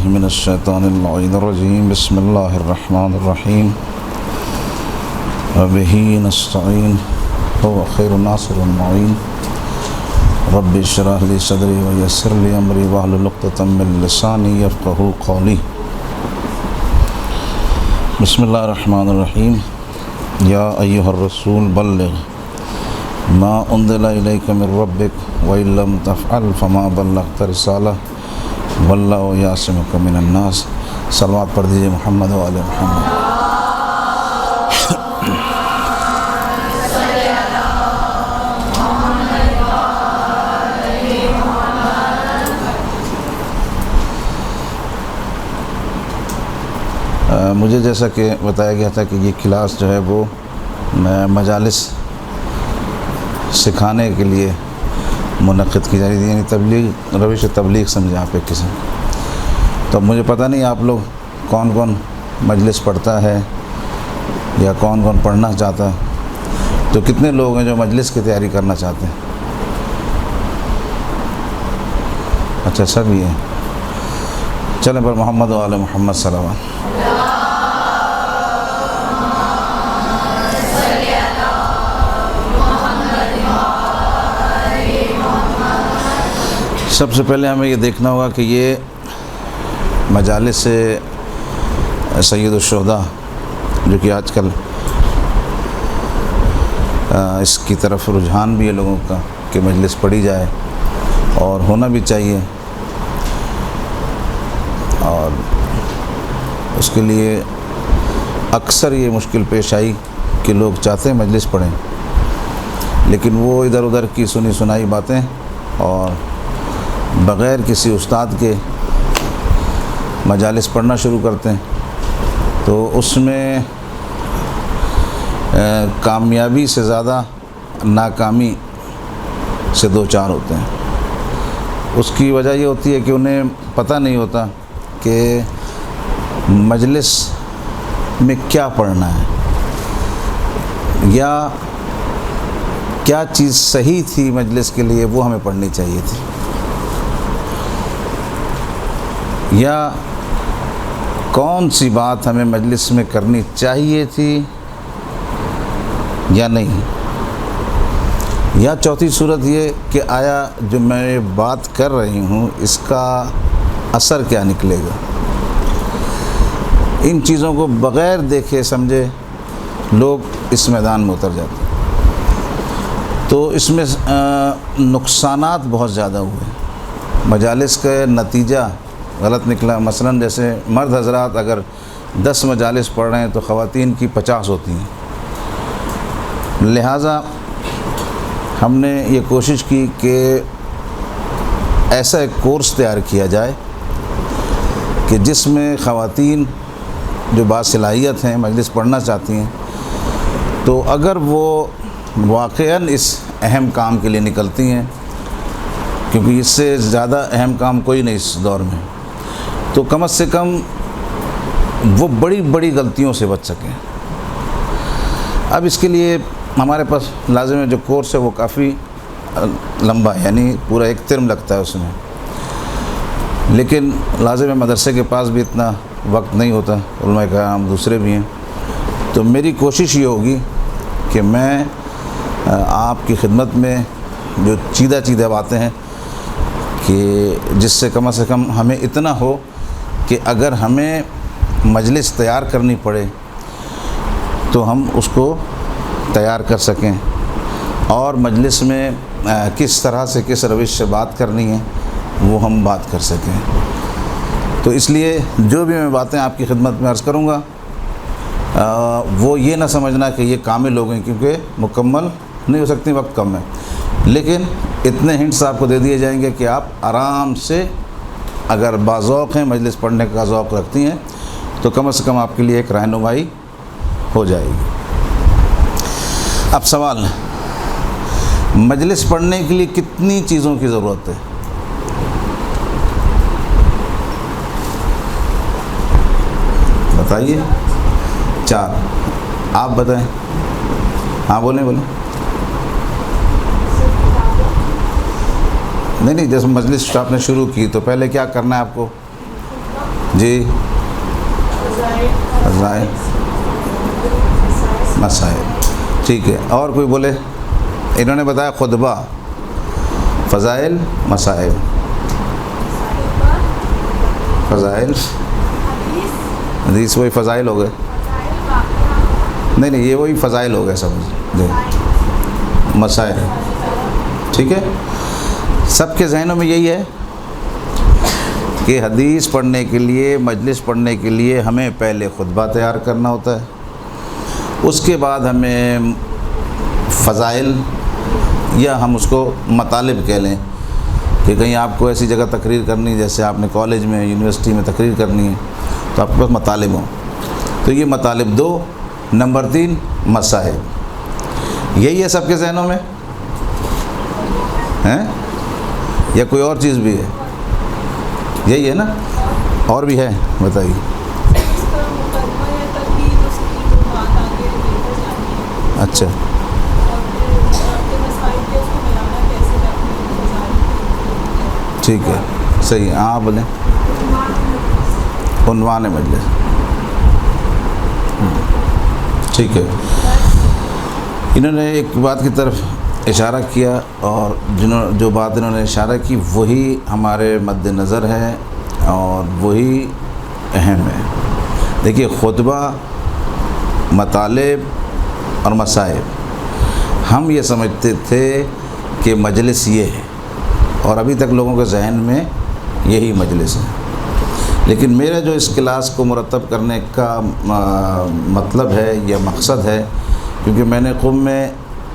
باللہ من الشیطان اللعین الرجیم بسم اللہ الرحمن الرحیم وبہ نستعین هو خیر ناصر معین رب اشرح لی صدری ویسر لی امری واحلل عقدۃ من لسانی یفقہوا قولی بسم اللہ الرحمن الرحیم یا ایہا الرسول بلغ ما انزل الیک من ربک وإن لم تفعل فما بلغت رسالہ واللہ یعصمک من الناس۔ صلوات پڑھ دیجیے محمد و آل محمد۔ مجھے جیسا کہ بتایا گیا تھا کہ یہ کلاس جو ہے وہ مجالس سکھانے کے لیے منعقد کی جا رہی تھی، یعنی تبلیغ روش تبلیغ سمجھیں آپ ایک قسم۔ تو مجھے پتہ نہیں آپ لوگ کون کون مجلس پڑھتا ہے یا کون کون پڑھنا چاہتا ہے، تو کتنے لوگ ہیں جو مجلس کی تیاری کرنا چاہتے ہیں؟ اچھا سب یہ ہیں، چلیں پر محمد و آل محمد صلوات۔ سب سے پہلے ہمیں یہ دیکھنا ہوگا کہ یہ مجالس سید الشہداء جو کہ آج کل اس کی طرف رجحان بھی ہے لوگوں کا کہ مجلس پڑھی جائے اور ہونا بھی چاہیے، اور اس کے لیے اکثر یہ مشکل پیش آئی کہ لوگ چاہتے ہیں مجلس پڑھیں لیکن وہ ادھر ادھر کی سنی سنائی باتیں اور بغیر کسی استاد کے مجالس پڑھنا شروع کرتے ہیں، تو اس میں کامیابی سے زیادہ ناکامی سے دو چار ہوتے ہیں۔ اس کی وجہ یہ ہوتی ہے کہ انہیں پتہ نہیں ہوتا کہ مجلس میں کیا پڑھنا ہے یا کیا چیز صحیح تھی مجلس کے لیے وہ ہمیں پڑھنی چاہیے تھی، یا کون سی بات ہمیں مجلس میں کرنی چاہیے تھی یا نہیں، یا چوتھی صورت یہ کہ آیا جو میں بات کر رہی ہوں اس کا اثر کیا نکلے گا۔ ان چیزوں کو بغیر دیکھے سمجھے لوگ اس میدان میں اتر جاتے ہیں، تو اس میں نقصانات بہت زیادہ ہوئے، مجالس کا نتیجہ غلط نکلا۔ مثلا جیسے مرد حضرات اگر 10 مجالس پڑھ رہے ہیں تو خواتین کی 50 ہوتی ہیں، لہٰذا ہم نے یہ کوشش کی کہ ایسا ایک کورس تیار کیا جائے کہ جس میں خواتین جو باصلاحیت ہیں مجلس پڑھنا چاہتی ہیں تو اگر وہ واقعاً اس اہم کام کے لیے نکلتی ہیں، کیونکہ اس سے زیادہ اہم کام کوئی نہیں اس دور میں، تو کم از کم وہ بڑی بڑی غلطیوں سے بچ سکیں۔ اب اس کے لیے ہمارے پاس لازم ہے جو کورس ہے وہ کافی لمبا ہے، یعنی پورا ایک ترم لگتا ہے اس میں، لیکن لازم ہے مدرسے کے پاس بھی اتنا وقت نہیں ہوتا، علماء کرام دوسرے بھی ہیں، تو میری کوشش یہ ہوگی کہ میں آپ کی خدمت میں جو چیدہ باتیں ہیں کہ جس سے کم ہمیں اتنا ہو کہ اگر ہمیں مجلس تیار کرنی پڑے تو ہم اس کو تیار کر سکیں، اور مجلس میں کس طرح سے کس روش سے بات کرنی ہے وہ ہم بات کر سکیں۔ تو اس لیے جو بھی میں باتیں آپ کی خدمت میں عرض کروں گا وہ یہ نہ سمجھنا کہ یہ کامل لوگ ہیں، کیونکہ مکمل نہیں ہو سکتی، وقت کم ہے، لیکن اتنے ہنٹس آپ کو دے دیے جائیں گے کہ آپ آرام سے اگر باذوق ہیں مجلس پڑھنے کا ذوق رکھتی ہیں تو کم از کم آپ کے لیے ایک رہنمائی ہو جائے گی۔ اب سوال، مجلس پڑھنے کے لیے کتنی چیزوں کی ضرورت ہے؟ بتائیے، 4 آپ بتائیں۔ ہاں بولیں۔ نہیں جیسے مجلس آپ نے شروع کی تو پہلے کیا کرنا ہے آپ کو؟ جی فضائل مسائل، ٹھیک ہے. اور کوئی بولے؟ انہوں نے بتایا خطبہ، فضائل مسائل، فضائل حدیث وہی فضائل ہو گئے. نہیں یہ وہی فضائل ہو گئے سمجھ جی، مسائل. ٹھیک ہے، سب کے ذہنوں میں یہی ہے کہ حدیث پڑھنے کے لیے، مجلس پڑھنے کے لیے ہمیں پہلے خطبہ تیار کرنا ہوتا ہے، اس کے بعد ہمیں فضائل یا ہم اس کو مطالب کہہ لیں کہ کہیں آپ کو ایسی جگہ تقریر کرنی، جیسے آپ نے کالج میں یونیورسٹی میں تقریر کرنی ہے تو آپ کے پاس مطالب ہوں، تو یہ مطالب 2. نمبر 3 مسائل. یہی ہے سب کے ذہنوں میں ہیں یا کوئی اور چیز بھی ہے؟ یہی ہے نا؟ اور بھی ہے بتائیے. اچھا ٹھیک ہے، صحیح. ہاں بولیں. عنوان مجلس، ٹھیک ہے. انہوں نے ایک بات کی طرف اشارہ کیا، اور جو بات انہوں نے اشارہ کی وہی ہمارے مد نظر ہے اور وہی اہم ہے. دیکھیے خطبہ، مطالب اور مسائل، ہم یہ سمجھتے تھے کہ مجلس یہ ہے، اور ابھی تک لوگوں کے ذہن میں یہی مجلس ہے. لیکن میرا جو اس کلاس کو مرتب کرنے کا مطلب ہے یا مقصد ہے، کیونکہ میں نے قم میں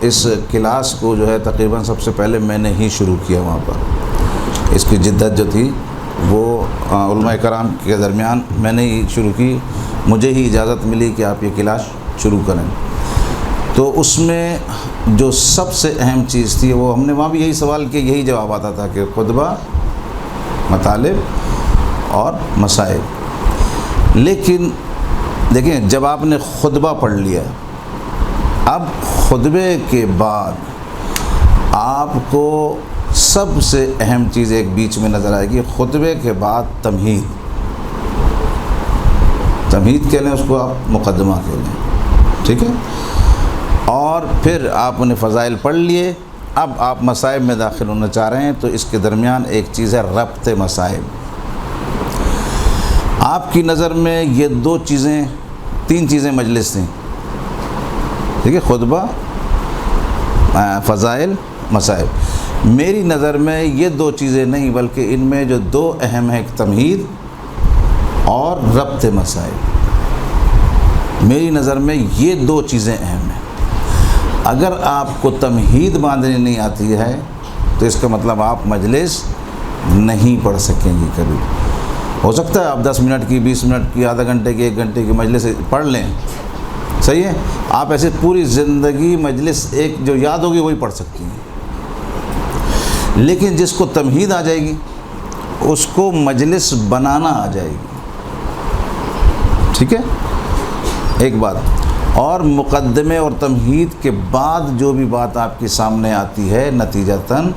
اس کلاس کو جو ہے تقریباً سب سے پہلے میں نے ہی شروع کیا. وہاں پر اس کی جدت جو تھی وہ علماء کرام کے درمیان میں نے ہی شروع کی، مجھے ہی اجازت ملی کہ آپ یہ کلاس شروع کریں. تو اس میں جو سب سے اہم چیز تھی وہ ہم نے وہاں بھی یہی سوال کیا، یہی جواب آتا تھا کہ خطبہ، مطالب اور مسائل. لیکن دیکھیں جب آپ نے خطبہ پڑھ لیا، اب خطبے کے بعد آپ کو سب سے اہم چیز ایک بیچ میں نظر آئے گی. خطبے کے بعد تمہید کہہ لیں اس کو، آپ مقدمہ کہہ لیں، ٹھیک ہے. اور پھر آپ نے فضائل پڑھ لیے، اب آپ مسائل میں داخل ہونا چاہ رہے ہیں، تو اس کے درمیان ایک چیز ہے ربط مسائل. آپ کی نظر میں یہ 3 چیزیں مجلس تھیں، ٹھیک ہے، خطبہ، فضائل، مسائل. میری نظر میں یہ 2 چیزیں نہیں، بلکہ ان میں جو 2 اہم ہیں، ایک تمہید اور ربط مسائل. میری نظر میں یہ 2 چیزیں اہم ہیں. اگر آپ کو تمہید باندھنی نہیں آتی ہے تو اس کا مطلب آپ مجلس نہیں پڑھ سکیں گے کبھی. ہو سکتا ہے آپ 10 منٹ کی، 20 منٹ کی، آدھا گھنٹے کی، 1 گھنٹے کی مجلس پڑھ لیں، صحیح ہے. آپ ایسے پوری زندگی مجلس ایک جو یاد ہوگی وہی پڑھ سکتی ہیں. لیکن جس کو تمہید آ جائے گی اس کو مجلس بنانا آ جائے گی، ٹھیک ہے. ایک بات اور، مقدمے اور تمہید کے بعد جو بھی بات آپ کے سامنے آتی ہے نتیجتاً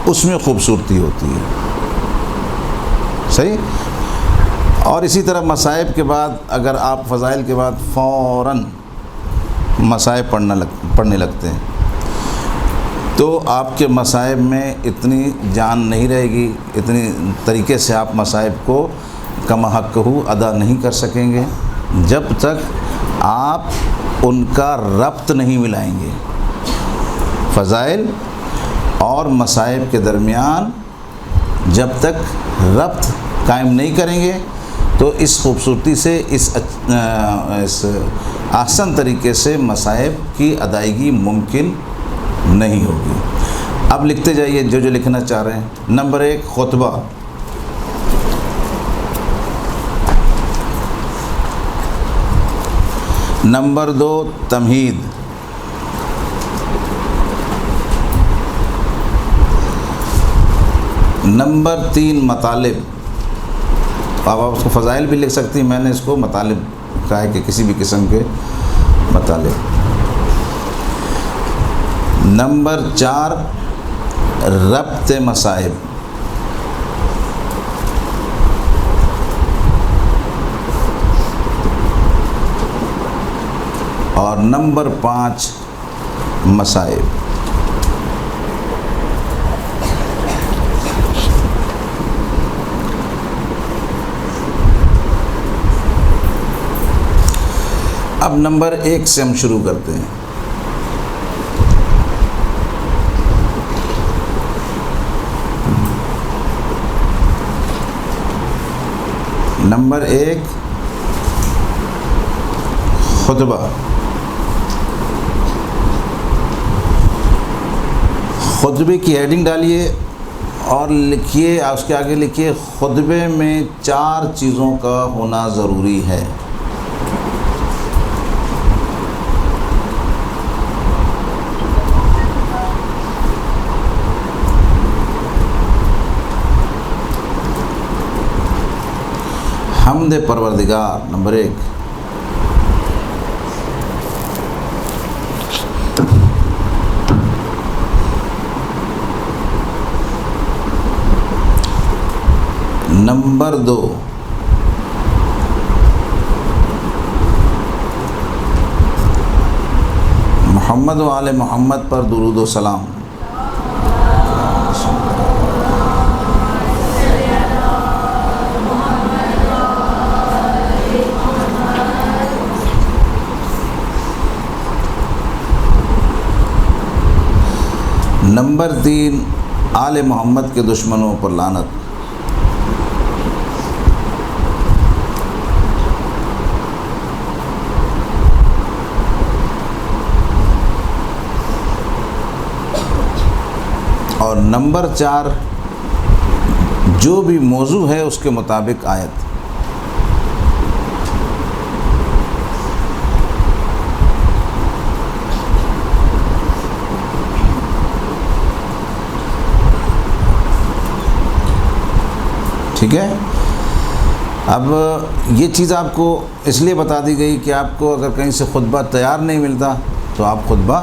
اس میں خوبصورتی ہوتی ہے، صحیح. اور اسی طرح مصائب کے بعد اگر آپ فضائل کے بعد فوراً مصائب پڑھنے لگتے ہیں تو آپ کے مصائب میں اتنی جان نہیں رہے گی، اتنی طریقے سے آپ مصائب کو کما حقہ ادا نہیں کر سکیں گے جب تک آپ ان کا ربط نہیں ملائیں گے. فضائل اور مصائب کے درمیان جب تک ربط قائم نہیں کریں گے تو اس خوبصورتی سے، اس احسن طریقے سے مصائب کی ادائیگی ممکن نہیں ہوگی. اب لکھتے جائیے جو لکھنا چاہ رہے ہیں. نمبر 1 خطبہ، نمبر 2 تمہید، نمبر 3 مطالب. اب آپ اس کو فضائل بھی لکھ سکتی ہیں، میں نے اس کو مطالب کہا ہے کہ کسی بھی قسم کے مطالب. نمبر 4 ربط مصائب. اور نمبر 5 مصائب۔ اب نمبر 1 سے ہم شروع کرتے ہیں۔ نمبر 1 خطبہ۔ خطبے کی ہیڈنگ ڈالیے اور لکھیے، اس کے آگے لکھیے خطبے میں 4 چیزوں کا ہونا ضروری ہے۔ حمد پروردگار نمبر 1، نمبر 2 محمد و آل محمد پر درود و سلام۔ نمبر 3 آل محمد کے دشمنوں پر لعنت۔ اور نمبر 4 جو بھی موضوع ہے اس کے مطابق آیت۔ ٹھیک ہے، اب یہ چیز آپ کو اس لیے بتا دی گئی کہ آپ کو اگر کہیں سے خطبہ تیار نہیں ملتا تو آپ خطبہ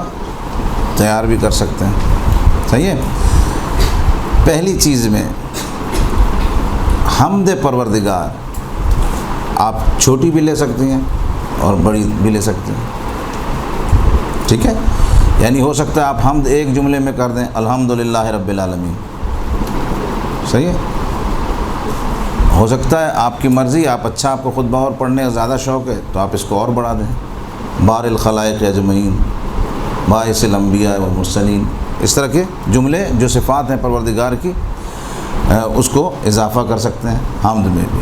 تیار بھی کر سکتے ہیں۔ صحیح ہے، پہلی چیز میں حمد پروردگار آپ چھوٹی بھی لے سکتی ہیں اور بڑی بھی لے سکتے ہیں۔ ٹھیک ہے، یعنی ہو سکتا ہے آپ حمد ایک جملے میں کر دیں، الحمدللہ رب العالمین۔ صحیح ہے، ہو سکتا ہے آپ کی مرضی، آپ کو خطبہ اور پڑھنے کا زیادہ شوق ہے تو آپ اس کو اور بڑھا دیں، بار الخلائق اجمعین، باعث الانبیاء والمرسلین، اس طرح کے جملے جو صفات ہیں پروردگار کی اس کو اضافہ کر سکتے ہیں حمد میں بھی۔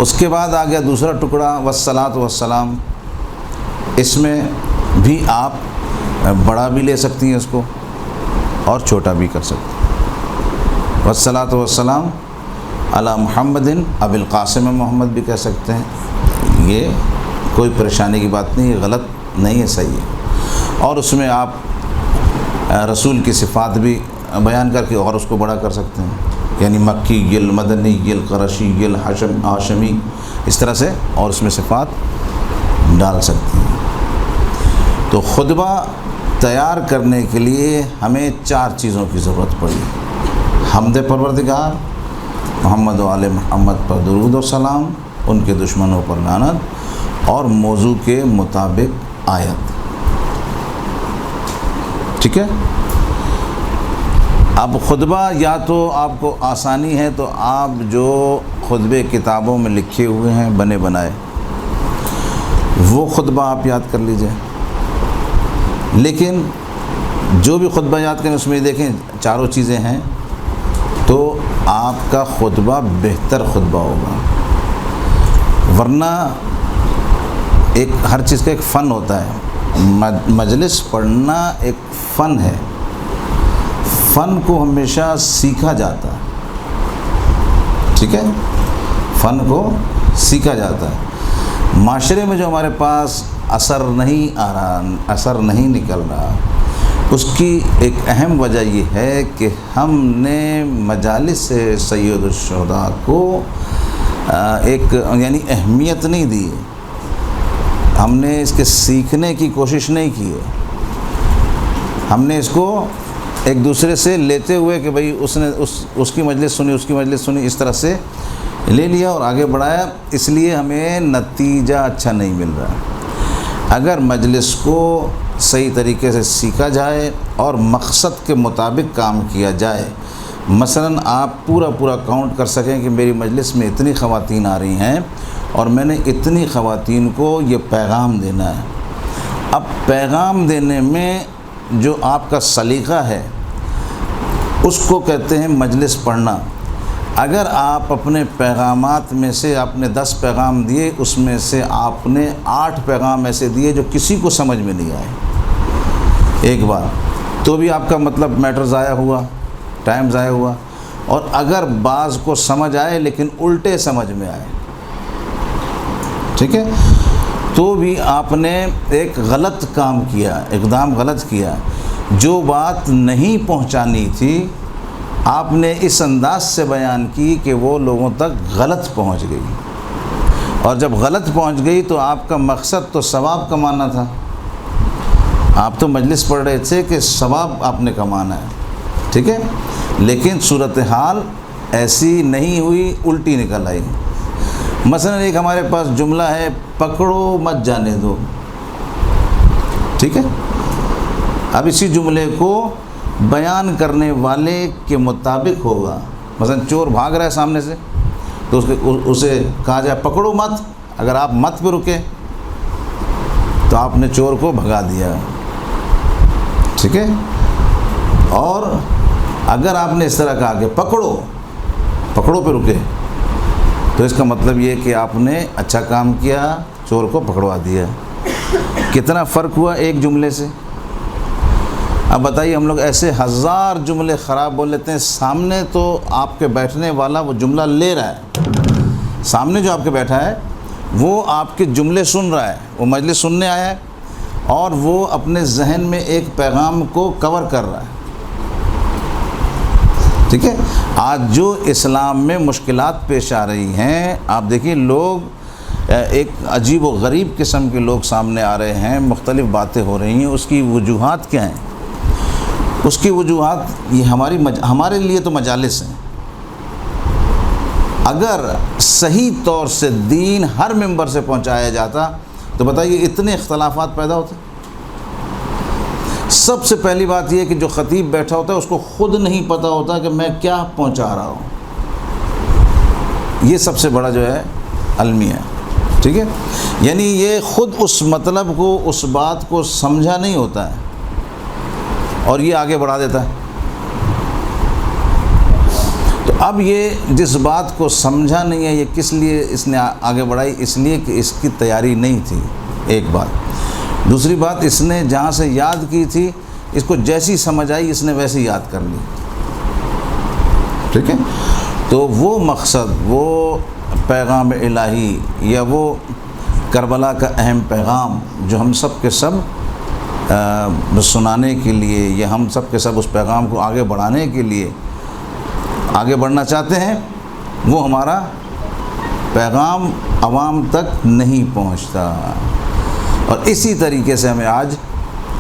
اس کے بعد آ گیا دوسرا ٹکڑا والصلاۃ والسلام، اس میں بھی آپ بڑا بھی لے سکتی ہیں اس کو اور چھوٹا بھی کر سکتے ہیں۔ والصلاۃ والسلام علی محمد ابی القاسم محمد بھی کہہ سکتے ہیں، یہ کوئی پریشانی کی بات نہیں، غلط نہیں ہے، صحیح ہے۔ اور اس میں آپ رسول کی صفات بھی بیان کر کے اور اس کو بڑا کر سکتے ہیں، یعنی مکی گل، مدنی گل، قرشی گل، ہاشمی، اس طرح سے اور اس میں صفات ڈال سکتے ہیں۔ تو خطبہ تیار کرنے کے لیے ہمیں 4 چیزوں کی ضرورت پڑی: حمد پروردگار، محمد و آل محمد پر درود و سلام، ان کے دشمنوں پر لعنت، اور موضوع کے مطابق آیت۔ ٹھیک ہے، اب خطبہ یا تو آپ کو آسانی ہے تو آپ جو خطبے کتابوں میں لکھے ہوئے ہیں بنے بنائے وہ خطبہ آپ یاد کر لیجئے، لیکن جو بھی خطبہ یاد کریں اس میں دیکھیں 4 چیزیں ہیں تو آپ کا خطبہ بہتر خطبہ ہوگا، ورنہ ہر چیز کا ایک فن ہوتا ہے، مجلس پڑھنا ایک فن ہے، فن کو ہمیشہ سیکھا جاتا ہے۔ ٹھیک ہے، فن کو سیکھا جاتا ہے۔ معاشرے میں جو ہمارے پاس اثر نہیں آ رہا، اثر نہیں نکل رہا، اس کی ایک اہم وجہ یہ ہے کہ ہم نے مجالس سید الشہداء کو ایک یعنی اہمیت نہیں دی، ہم نے اس کے سیکھنے کی کوشش نہیں کی ہے، ہم نے اس کو ایک دوسرے سے لیتے ہوئے کہ بھئی اس نے اس کی مجلس سنی، اس کی مجلس سنی، اس طرح سے لے لیا اور آگے بڑھایا، اس لیے ہمیں نتیجہ اچھا نہیں مل رہا۔ اگر مجلس کو صحیح طریقے سے سیکھا جائے اور مقصد کے مطابق کام کیا جائے، مثلاً آپ پورا کاؤنٹ کر سکیں کہ میری مجلس میں اتنی خواتین آ رہی ہیں اور میں نے اتنی خواتین کو یہ پیغام دینا ہے۔ اب پیغام دینے میں جو آپ کا سلیقہ ہے اس کو کہتے ہیں مجلس پڑھنا۔ اگر آپ اپنے پیغامات میں سے آپ نے 10 پیغام دیے، اس میں سے آپ نے 8 پیغام ایسے دیے جو کسی کو سمجھ میں نہیں آئے ایک بار، تو بھی آپ کا مطلب میٹر ضائع ہوا، ٹائم ضائع ہوا۔ اور اگر بعض کو سمجھ آئے لیکن الٹے سمجھ میں آئے، ٹھیک ہے، تو بھی آپ نے ایک غلط کام کیا، اقدام غلط کیا۔ جو بات نہیں پہنچانی تھی آپ نے اس انداز سے بیان کی کہ وہ لوگوں تک غلط پہنچ گئی، اور جب غلط پہنچ گئی تو آپ کا مقصد تو ثواب کمانا تھا۔ آپ تو مجلس پڑھ رہے تھے کہ ثواب آپ نے کمانا ہے، ٹھیک ہے، لیکن صورتحال ایسی نہیں ہوئی، الٹی نکل آئی۔ مثلا ایک ہمارے پاس جملہ ہے، پکڑو مت جانے دو، ٹھیک ہے۔ اب اسی جملے کو بیان کرنے والے کے مطابق ہوگا، مثلا چور بھاگ رہا ہے سامنے سے تو اسے کہا جائے پکڑو مت۔ اگر آپ مت پہ رکے تو آپ نے چور کو بھگا دیا، ٹھیک ہے۔ اور اگر آپ نے اس طرح کہا کہ پکڑو پہ رکے تو اس کا مطلب یہ کہ آپ نے اچھا کام کیا، چور کو پکڑوا دیا۔ کتنا فرق ہوا ایک جملے سے۔ اب بتائیے، ہم لوگ ایسے 1000 جملے خراب بول لیتے ہیں، سامنے تو آپ کے بیٹھنے والا وہ جملہ لے رہا ہے، سامنے جو آپ کے بیٹھا ہے وہ آپ کے جملے سن رہا ہے، وہ مجلس سننے آیا ہے اور وہ اپنے ذہن میں ایک پیغام کو کور کر رہا ہے، ٹھیک ہے۔ آج جو اسلام میں مشکلات پیش آ رہی ہیں، آپ دیکھیں لوگ ایک عجیب و غریب قسم کے لوگ سامنے آ رہے ہیں، مختلف باتیں ہو رہی ہیں۔ اس کی وجوہات کیا ہیں؟ اس کی وجوہات یہ ہمارے لیے تو مجالس ہیں۔ اگر صحیح طور سے دین ہر ممبر سے پہنچایا جاتا تو بتائیے اتنے اختلافات پیدا ہوتے۔ سب سے پہلی بات یہ کہ جو خطیب بیٹھا ہوتا ہے اس کو خود نہیں پتہ ہوتا کہ میں کیا پہنچا رہا ہوں، یہ سب سے بڑا جو ہے المیہ ہے، ٹھیک ہے۔ یعنی یہ خود اس مطلب کو، اس بات کو سمجھا نہیں ہوتا ہے اور یہ آگے بڑھا دیتا ہے۔ تو اب یہ جس بات کو سمجھا نہیں ہے، یہ کس لیے اس نے آگے بڑھائی؟ اس لیے کہ اس کی تیاری نہیں تھی، ایک بات۔ دوسری بات، اس نے جہاں سے یاد کی تھی اس کو جیسی سمجھ آئی اس نے ویسے یاد کر لی، ٹھیک ہے۔ تو وہ مقصد، وہ پیغام الہی یا وہ کربلا کا اہم پیغام جو ہم سب کے سب سنانے کے لیے یا ہم سب کے سب اس پیغام کو آگے بڑھانے کے لیے آگے بڑھنا چاہتے ہیں، وہ ہمارا پیغام عوام تک نہیں پہنچتا۔ اور اسی طریقے سے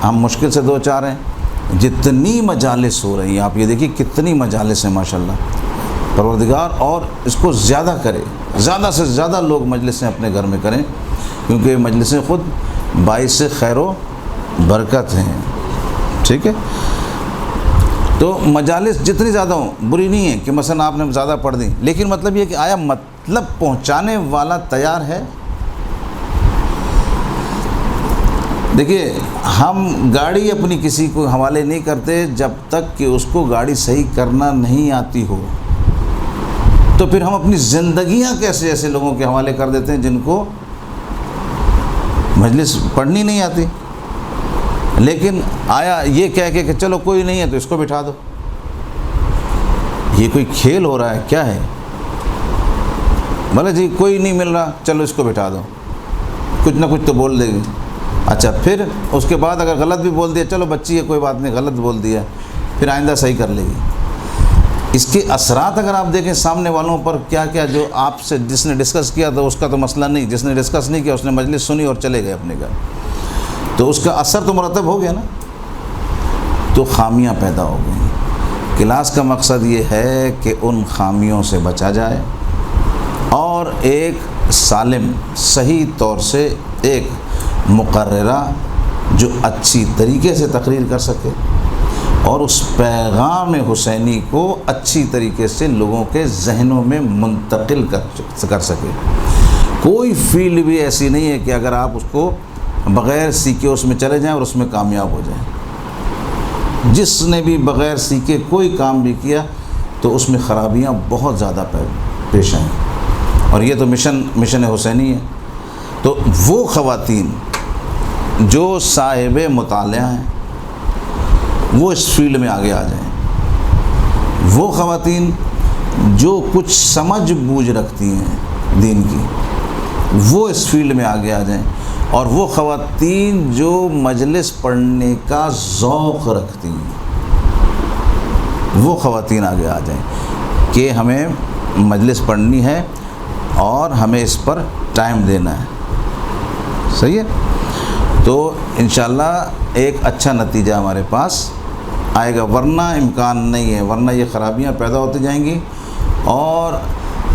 ہم مشکل سے دو چار ہیں۔ جتنی مجالس ہو رہی ہیں، آپ یہ دیکھیے کتنی مجالس ہیں ماشاءاللہ، پروردگار اور اس کو زیادہ کرے، زیادہ سے زیادہ لوگ مجلسیں اپنے گھر میں کریں، کیونکہ مجلسیں خود باعث خیر و برکت ہیں، ٹھیک ہے۔ تو مجالس جتنی زیادہ ہوں بری نہیں ہے کہ مثلا آپ نے زیادہ پڑھ دیں، لیکن مطلب یہ کہ آیا مطلب پہنچانے والا تیار ہے؟ دیکھیے، ہم گاڑی اپنی کسی کو حوالے نہیں کرتے جب تک کہ اس کو گاڑی صحیح کرنا نہیں آتی ہو۔ تو پھر ہم اپنی زندگیاں کیسے ایسے لوگوں کے حوالے کر دیتے ہیں جن کو مجلس پڑھنی نہیں آتی، لیکن آیا یہ کہہ کے کہ چلو کوئی نہیں ہے تو اس کو بٹھا دو۔ یہ کوئی کھیل ہو رہا ہے کیا ہے؟ بھلا جی کوئی نہیں مل رہا، چلو اس کو بٹھا دو، کچھ نہ کچھ تو بول دے گی۔ اچھا، پھر اس کے بعد اگر غلط بھی بول دیا، چلو بچی ہے کوئی بات نہیں، غلط بول دیا، پھر آئندہ صحیح کر لے گی۔ اس کے اثرات اگر آپ دیکھیں سامنے والوں پر کیا کیا، جو آپ سے جس نے ڈسکس کیا تو اس کا تو مسئلہ نہیں، جس نے ڈسکس نہیں کیا اس نے مجلس سنی اور چلے گئے اپنے گھر، تو اس کا اثر تو مرتب ہو گیا نا۔ تو خامیاں پیدا ہو گئیں۔ کلاس کا مقصد یہ ہے کہ ان خامیوں سے بچا جائے اور ایک سالم، صحیح طور سے ایک مقررہ جو اچھی طریقے سے تقریر کر سکے اور اس پیغام حسینی کو اچھی طریقے سے لوگوں کے ذہنوں میں منتقل کر سکے۔ کوئی فیلڈ بھی ایسی نہیں ہے کہ اگر آپ اس کو بغیر سیکھے اس میں چلے جائیں اور اس میں کامیاب ہو جائیں۔ جس نے بھی بغیر سیکھے کوئی کام بھی کیا تو اس میں خرابیاں بہت زیادہ پیش آئیں، اور یہ تو مشن حسینی ہے۔ تو وہ خواتین جو صاحب مطالعہ ہیں وہ اس فیلڈ میں آگے آ جائیں، وہ خواتین جو کچھ سمجھ بوجھ رکھتی ہیں دین کی وہ اس فیلڈ میں آگے آ جائیں، اور وہ خواتین جو مجلس پڑھنے کا ذوق رکھتی ہیں وہ خواتین آگے آ جائیں کہ ہمیں مجلس پڑھنی ہے اور ہمیں اس پر ٹائم دینا ہے۔ صحیح ہے؟ تو انشاءاللہ ایک اچھا نتیجہ ہمارے پاس آئے گا، ورنہ امکان نہیں ہے، ورنہ یہ خرابیاں پیدا ہوتی جائیں گی، اور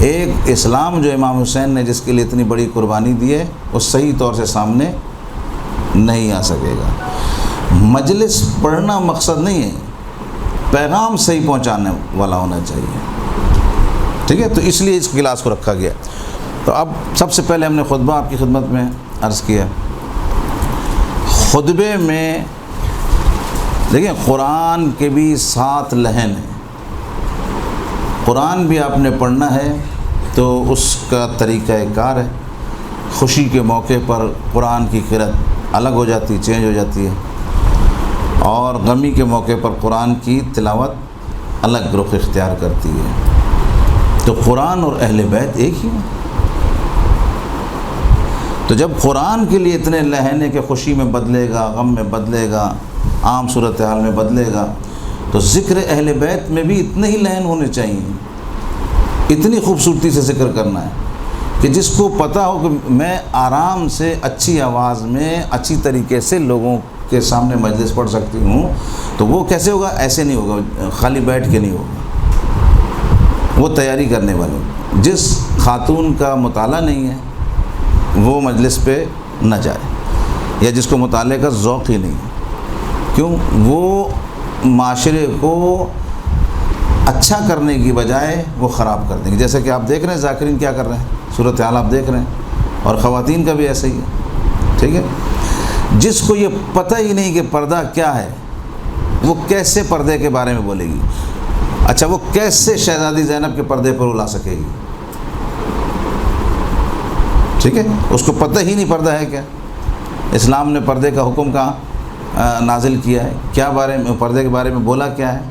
ایک اسلام جو امام حسین نے جس کے لیے اتنی بڑی قربانی دی ہے وہ صحیح طور سے سامنے نہیں آ سکے گا۔ مجلس پڑھنا مقصد نہیں ہے، پیغام صحیح پہنچانے والا ہونا چاہیے، ٹھیک ہے؟ تو اس لیے اس کلاس کو رکھا گیا۔ تو اب سب سے پہلے ہم نے خطبہ آپ کی خدمت میں عرض کیا۔ خطبے میں دیکھیں قرآن کے بھی 7 لحن ہیں، قرآن بھی آپ نے پڑھنا ہے تو اس کا طریقہ کار ہے۔ خوشی کے موقع پر قرآن کی قرأت الگ ہو جاتی، چینج ہو جاتی ہے، اور غمی کے موقع پر قرآن کی تلاوت الگ رخ اختیار کرتی ہے۔ تو قرآن اور اہل بیت ایک ہی ہیں۔ تو جب قرآن کے لیے اتنے لحن ہیں کہ خوشی میں بدلے گا، غم میں بدلے گا، عام صورتحال میں بدلے گا، تو ذکر اہل بیت میں بھی اتنے ہی لحن ہونے چاہیے، اتنی خوبصورتی سے ذکر کرنا ہے کہ جس کو پتہ ہو کہ میں آرام سے اچھی آواز میں اچھی طریقے سے لوگوں کے سامنے مجلس پڑھ سکتی ہوں۔ تو وہ کیسے ہوگا؟ ایسے نہیں ہوگا، خالی بیٹھ کے نہیں ہوگا، وہ تیاری کرنے والے۔ جس خاتون کا مطالعہ نہیں ہے وہ مجلس پہ نہ جائے، یا جس کو مطالعے کا ذوق ہی نہیں ہے، کیوں؟ وہ معاشرے کو اچھا کرنے کی بجائے وہ خراب کر دیں گے۔ جیسے کہ آپ دیکھ رہے ہیں ذاکرین کیا کر رہے ہیں، صورتحال آپ دیکھ رہے ہیں، اور خواتین کا بھی ایسا ہی ہے، ٹھیک ہے؟ جس کو یہ پتہ ہی نہیں کہ پردہ کیا ہے وہ کیسے پردے کے بارے میں بولے گی؟ اچھا، وہ کیسے شہزادی زینب کے پردے پر الا سکے گی؟ ٹھیک ہے، اس کو پتہ ہی نہیں پردہ ہے کیا، اسلام نے پردے کا حکم کہاں نازل کیا ہے، کیا بارے میں پردے کے بارے میں بولا کیا ہے۔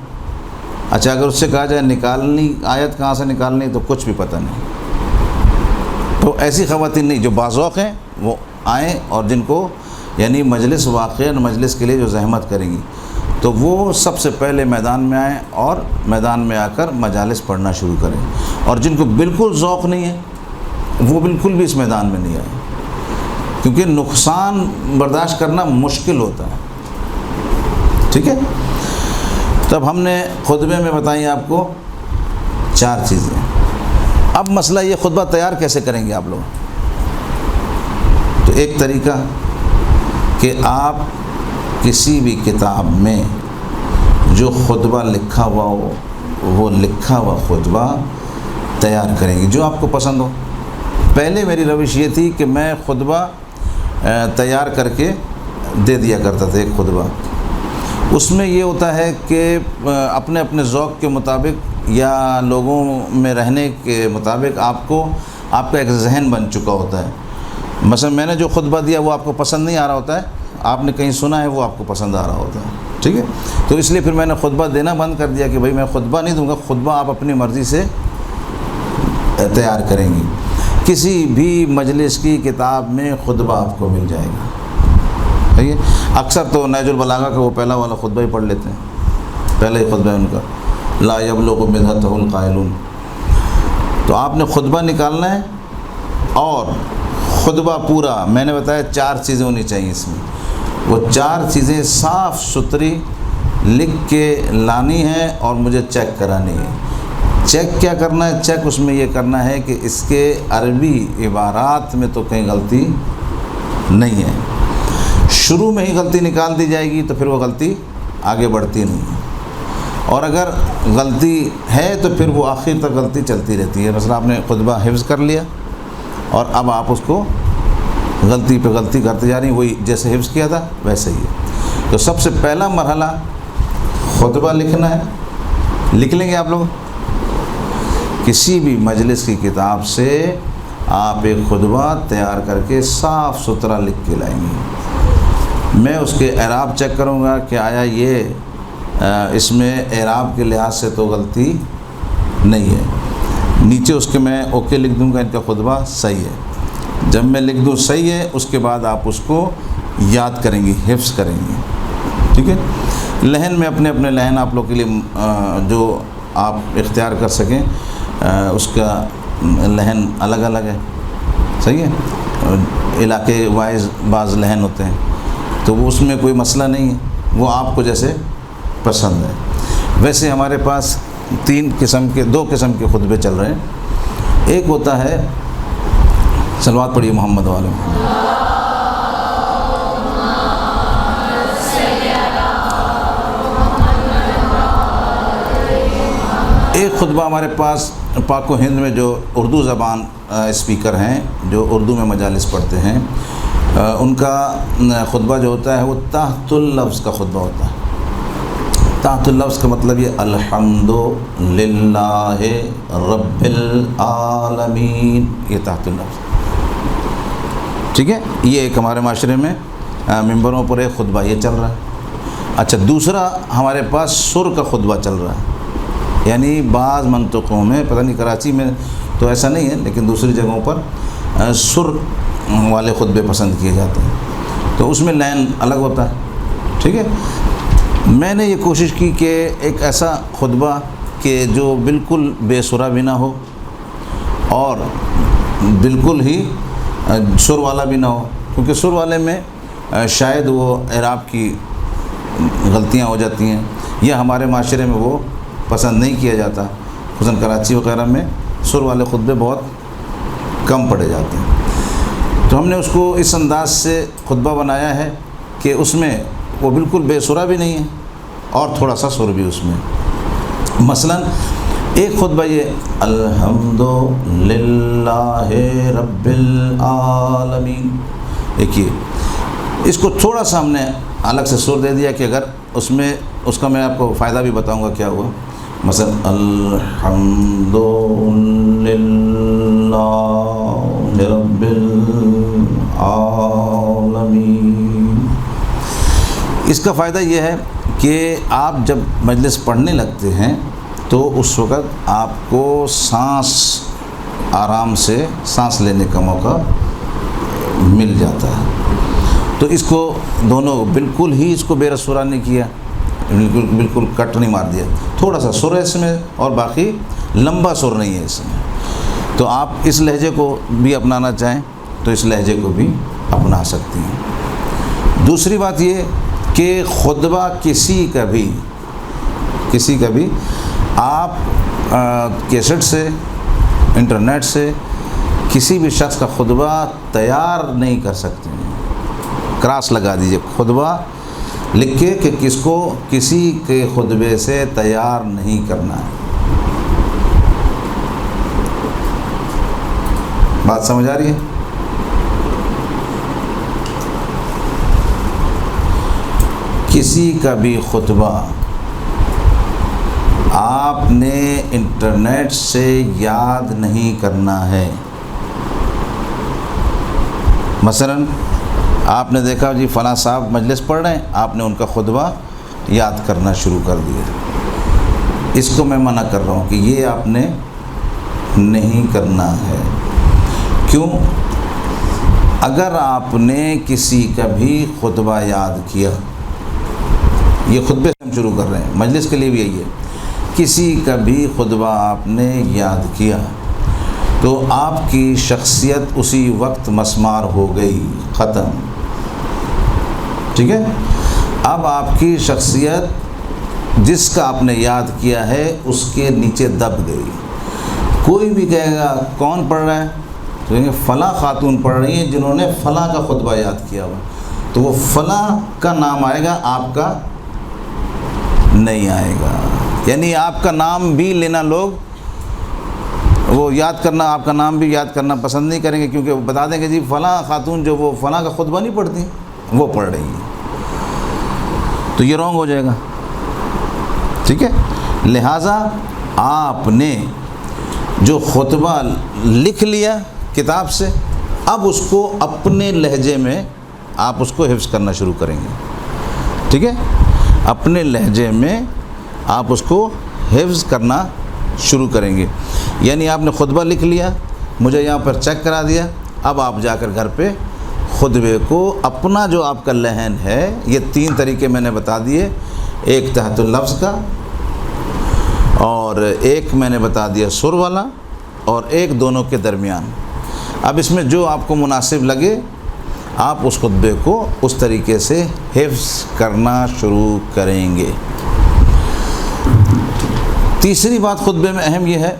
اچھا، اگر اس سے کہا جائے نکالنی آیت کہاں سے نکالنی تو کچھ بھی پتہ نہیں۔ تو ایسی خواتین نہیں، جو باذوق ہیں وہ آئیں، اور جن کو یعنی مجلس واقعہ مجلس کے لیے جو زحمت کریں گی تو وہ سب سے پہلے میدان میں آئیں اور میدان میں آ کر مجالس پڑھنا شروع کریں، اور جن کو بالکل ذوق نہیں ہے وہ بالکل بھی اس میدان میں نہیں آئے، کیونکہ نقصان برداشت کرنا مشکل ہوتا ہے، ٹھیک ہے؟ تب ہم نے خطبے میں بتائی آپ کو 4 چیزیں۔ اب مسئلہ یہ خطبہ تیار کیسے کریں گے آپ لوگ؟ تو ایک طریقہ کہ آپ کسی بھی کتاب میں جو خطبہ لکھا ہوا ہو وہ لکھا ہوا خطبہ تیار کریں گے جو آپ کو پسند ہو۔ پہلے میری روش یہ تھی کہ میں خطبہ تیار کر کے دے دیا کرتا تھا، ایک خطبہ۔ اس میں یہ ہوتا ہے کہ اپنے اپنے ذوق کے مطابق یا لوگوں میں رہنے کے مطابق آپ کا ایک ذہن بن چکا ہوتا ہے۔ مثلا میں نے جو خطبہ دیا وہ آپ کو پسند نہیں آ رہا ہوتا ہے، آپ نے کہیں سنا ہے وہ آپ کو پسند آ رہا ہوتا ہے، ٹھیک ہے؟ تو اس لیے پھر میں نے خطبہ دینا بند کر دیا کہ بھائی میں خطبہ نہیں دوں گا، خطبہ آپ اپنی مرضی سے تیار کریں گی۔ کسی بھی مجلس کی کتاب میں خطبہ آپ کو مل جائے گا، ٹھیک ہے؟ اکثر تو نہج البلاغہ کا وہ پہلا والا خطبہ ہی پڑھ لیتے ہیں، پہلا ہی خطبہ ہے ان کا، لا یبلغ مدحتہ القائلون۔ تو آپ نے خطبہ نکالنا ہے، اور خطبہ پورا میں نے بتایا 4 چیزیں ہونی چاہیے اس میں، وہ 4 چیزیں صاف ستھری لکھ کے لانی ہیں اور مجھے چیک کرانی ہے۔ چیک کیا کرنا ہے؟ چیک اس میں یہ کرنا ہے کہ اس کے عربی عبارات میں تو کہیں غلطی نہیں ہے، شروع میں ہی غلطی نکال دی جائے گی تو پھر وہ غلطی آگے بڑھتی نہیں ہے، اور اگر غلطی ہے تو پھر وہ آخر تک غلطی چلتی رہتی ہے۔ مثلا آپ نے خطبہ حفظ کر لیا اور اب آپ اس کو غلطی پہ غلطی کرتے جا رہی ہیں، وہی جیسے حفظ کیا تھا ویسے ہی ہے۔ تو سب سے پہلا مرحلہ خطبہ لکھنا ہے۔ لکھ لیں گے آپ لوگ، کسی بھی مجلس کی کتاب سے آپ ایک خطبہ تیار کر کے صاف ستھرا لکھ کے لائیں گے۔ میں اس کے اعراب چیک کروں گا کہ آیا یہ اس میں اعراب کے لحاظ سے تو غلطی نہیں ہے، نیچے اس کے میں اوکے لکھ دوں گا، ان کا خطبہ صحیح ہے۔ جب میں لکھ دوں صحیح ہے، اس کے بعد آپ اس کو یاد کریں گی، حفظ کریں گی، ٹھیک ہے۔ لحن میں اپنے اپنے لحن آپ لوگ کے لیے جو آپ اختیار کر سکیں، اس کا لحن الگ الگ ہے، صحیح ہے، علاقے وائز بعض لحن ہوتے ہیں، تو وہ اس میں کوئی مسئلہ نہیں ہے، وہ آپ کو جیسے پسند ہے۔ ویسے ہمارے پاس دو قسم کے خطبے چل رہے ہیں۔ ایک ہوتا ہے، صلوات پڑھیے محمد والے محمد۔ ایک خطبہ ہمارے پاس پاک و ہند میں جو اردو زبان اسپیکر ہیں، جو اردو میں مجالس پڑھتے ہیں، ان کا خطبہ جو ہوتا ہے وہ تحت اللفظ کا خطبہ ہوتا ہے۔ تحت اللفظ کا مطلب یہ الحمد للہ رب العالمین، یہ تحت اللفظ، ٹھیک ہے۔ یہ ایک ہمارے معاشرے میں ممبروں پر ایک خطبہ یہ چل رہا ہے۔ اچھا، دوسرا ہمارے پاس سر کا خطبہ چل رہا ہے، یعنی بعض منطقوں میں، پتہ نہیں کراچی میں تو ایسا نہیں ہے، لیکن دوسری جگہوں پر سر والے خطبے پسند کیے جاتے ہیں، تو اس میں لائن الگ ہوتا ہے، ٹھیک ہے۔ میں نے یہ کوشش کی کہ ایک ایسا خطبہ کہ جو بالکل بے سرا بھی نہ ہو اور بالکل ہی سر والا بھی نہ ہو، کیونکہ سر والے میں شاید وہ اعراب کی غلطیاں ہو جاتی ہیں، یا ہمارے معاشرے میں وہ پسند نہیں کیا جاتا، خصوصاً کراچی وغیرہ میں سر والے خطبے بہت کم پڑھے جاتے ہیں۔ تو ہم نے اس کو اس انداز سے خطبہ بنایا ہے کہ اس میں وہ بالکل بے سرا بھی نہیں ہے اور تھوڑا سا سر بھی اس میں۔ مثلا ایک خطبہ یہ الحمد للہ رب العالمین، دیکھیے اس کو تھوڑا سا ہم نے الگ سے سر دے دیا کہ اگر اس کا میں آپ کو فائدہ بھی بتاؤں گا کیا ہوا۔ مثلا الحمد للہ رب العالمین، اس کا فائدہ یہ ہے کہ آپ جب مجلس پڑھنے لگتے ہیں تو اس وقت آپ کو آرام سے سانس لینے کا موقع مل جاتا ہے۔ تو اس کو دونوں بالکل ہی اس کو بے رسورا نہیں کیا، بالکل کٹ نہیں مار دیا، تھوڑا سا سر ہے اس میں اور باقی لمبا سر نہیں ہے اس میں۔ تو آپ اس لہجے کو بھی اپنانا چاہیں تو اس لہجے کو بھی اپنا سکتی ہیں۔ دوسری بات یہ کہ خطبہ کسی کا بھی آپ کیسٹ سے، انٹرنیٹ سے کسی بھی شخص کا خطبہ تیار نہیں کر سکتے ہیں۔ کراس لگا دیجئے، خطبہ لکھ کے کہ کس کو کسی کے خطبے سے تیار نہیں کرنا ہے۔ بات سمجھ آ رہی ہے؟ کسی کا بھی خطبہ آپ نے انٹرنیٹ سے یاد نہیں کرنا ہے۔ مثلا آپ نے دیکھا جی فلاں صاحب مجلس پڑھ رہے ہیں، آپ نے ان کا خطبہ یاد کرنا شروع کر دیا، اس کو میں منع کر رہا ہوں کہ یہ آپ نے نہیں کرنا ہے۔ کیوں؟ اگر آپ نے کسی کا بھی خطبہ یاد کیا، یہ خطبے سے ہم شروع کر رہے ہیں، مجلس کے لیے بھی یہی ہے، کسی کا بھی خطبہ آپ نے یاد کیا تو آپ کی شخصیت اسی وقت مسمار ہو گئی، ختم، ٹھیک ہے۔ اب آپ کی شخصیت جس کا آپ نے یاد کیا ہے اس کے نیچے دب گئی۔ کوئی بھی کہے گا کون پڑھ رہا ہے تو کہیں گے فلاں خاتون پڑھ رہی ہیں جنہوں نے فلاں کا خطبہ یاد کیا ہوا، تو وہ فلاں کا نام آئے گا، آپ کا نہیں آئے گا. یعنی آپ کا نام بھی لینا لوگ وہ یاد کرنا، آپ کا نام بھی یاد کرنا پسند نہیں کریں گے، کیونکہ وہ بتا دیں گے جی فلاں خاتون جو وہ فلاں کا خطبہ نہیں پڑھتی، وہ پڑھ رہی ہیں، تو یہ رونگ ہو جائے گا. ٹھیک ہے. لہٰذا آپ نے جو خطبہ لکھ لیا کتاب سے، اب اس کو اپنے لہجے میں آپ اس کو حفظ کرنا شروع کریں گے. ٹھیک ہے. اپنے لہجے میں آپ اس کو حفظ کرنا شروع کریں گے. یعنی آپ نے خطبہ لکھ لیا، مجھے یہاں پر چیک کرا دیا، اب آپ جا کر گھر پہ خطبے کو اپنا جو آپ کا لحن ہے، یہ 3 طریقے میں نے بتا دیے، ایک تحت اللفظ کا، اور ایک میں نے بتا دیا سر والا، اور ایک دونوں کے درمیان. اب اس میں جو آپ کو مناسب لگے آپ اس خطبے کو اس طریقے سے حفظ کرنا شروع کریں گے. تیسری بات خطبے میں اہم یہ ہے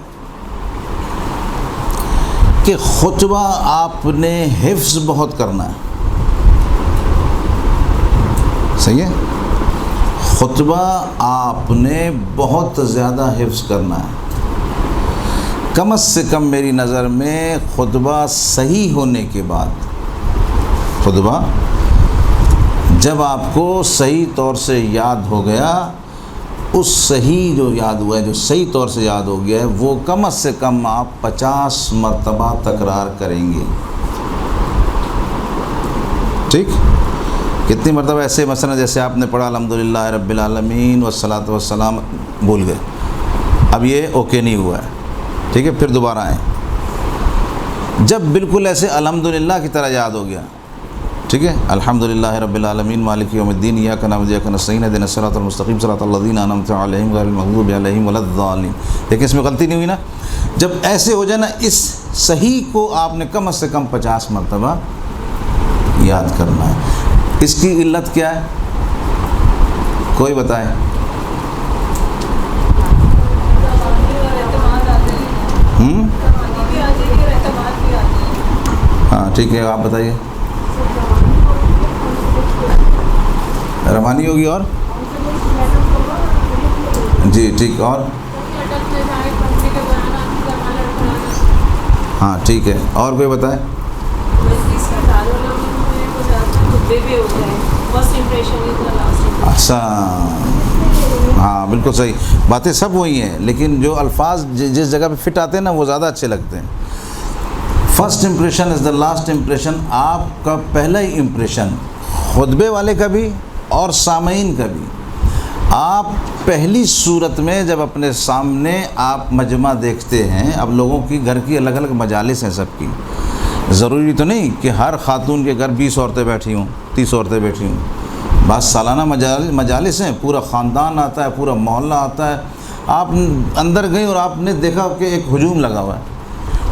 کہ خطبہ آپ نے حفظ بہت کرنا ہے. صحیح ہے. خطبہ آپ نے بہت زیادہ حفظ کرنا ہے. کم از کم میری نظر میں خطبہ صحیح ہونے کے بعد، خطبہ جب آپ کو صحیح طور سے یاد ہو گیا، اس صحیح جو یاد ہوا ہے، جو صحیح طور سے یاد ہو گیا ہے، وہ کم از کم آپ 50 مرتبہ تکرار کریں گے. ٹھیک. کتنی مرتبہ؟ ایسے مثلا جیسے آپ نے پڑھا الحمدللہ رب العالمین والصلاۃ والسلام، بھول گئے، اب یہ اوکے نہیں ہوا ہے. ٹھیک ہے. پھر دوبارہ آئیں. جب بالکل ایسے الحمدللہ کی طرح یاد ہو گیا، ٹھیک ہے، الحمدللہ رب العالمین مالک یوم الدین ایاک نعبد و ایاک نستعین اہدنا الصراط المستقیم صراط الذین انعمت علیہم غیر المغضوب علیہم ولا الضالین. لیکن اس میں غلطی نہیں ہوئی نا. جب ایسے ہو جائے نا، اس صحیح کو آپ نے کم از کم 50 مرتبہ یاد کرنا ہے. اس کی علت کیا ہے؟ کوئی بتائے. ہاں ٹھیک ہے، آپ بتائیے. روانی ہوگی اور جی ٹھیک. اور ہاں ٹھیک ہے. اور کوئی بتائے. اچھا ہاں بالکل صحیح. باتیں سب وہی ہیں، لیکن جو الفاظ جس جگہ پہ فٹ آتے ہیں نا وہ زیادہ اچھے لگتے ہیں. First impression is the last impression. آپ کا پہلا ہی امپریشن خطبے والے کا بھی اور سامعین کا بھی. آپ پہلی صورت میں جب اپنے سامنے آپ مجمع دیکھتے ہیں، اب لوگوں کی گھر کی الگ الگ مجالس ہیں سب کی، ضروری تو نہیں کہ ہر خاتون کے گھر 20 عورتیں بیٹھی ہوں، 30 عورتیں بیٹھی ہوں. بعض سالانہ مجالس ہیں، پورا خاندان آتا ہے، پورا محلہ آتا ہے. آپ اندر گئیں اور آپ نے دیکھا کہ ایک ہجوم لگا ہوا ہے،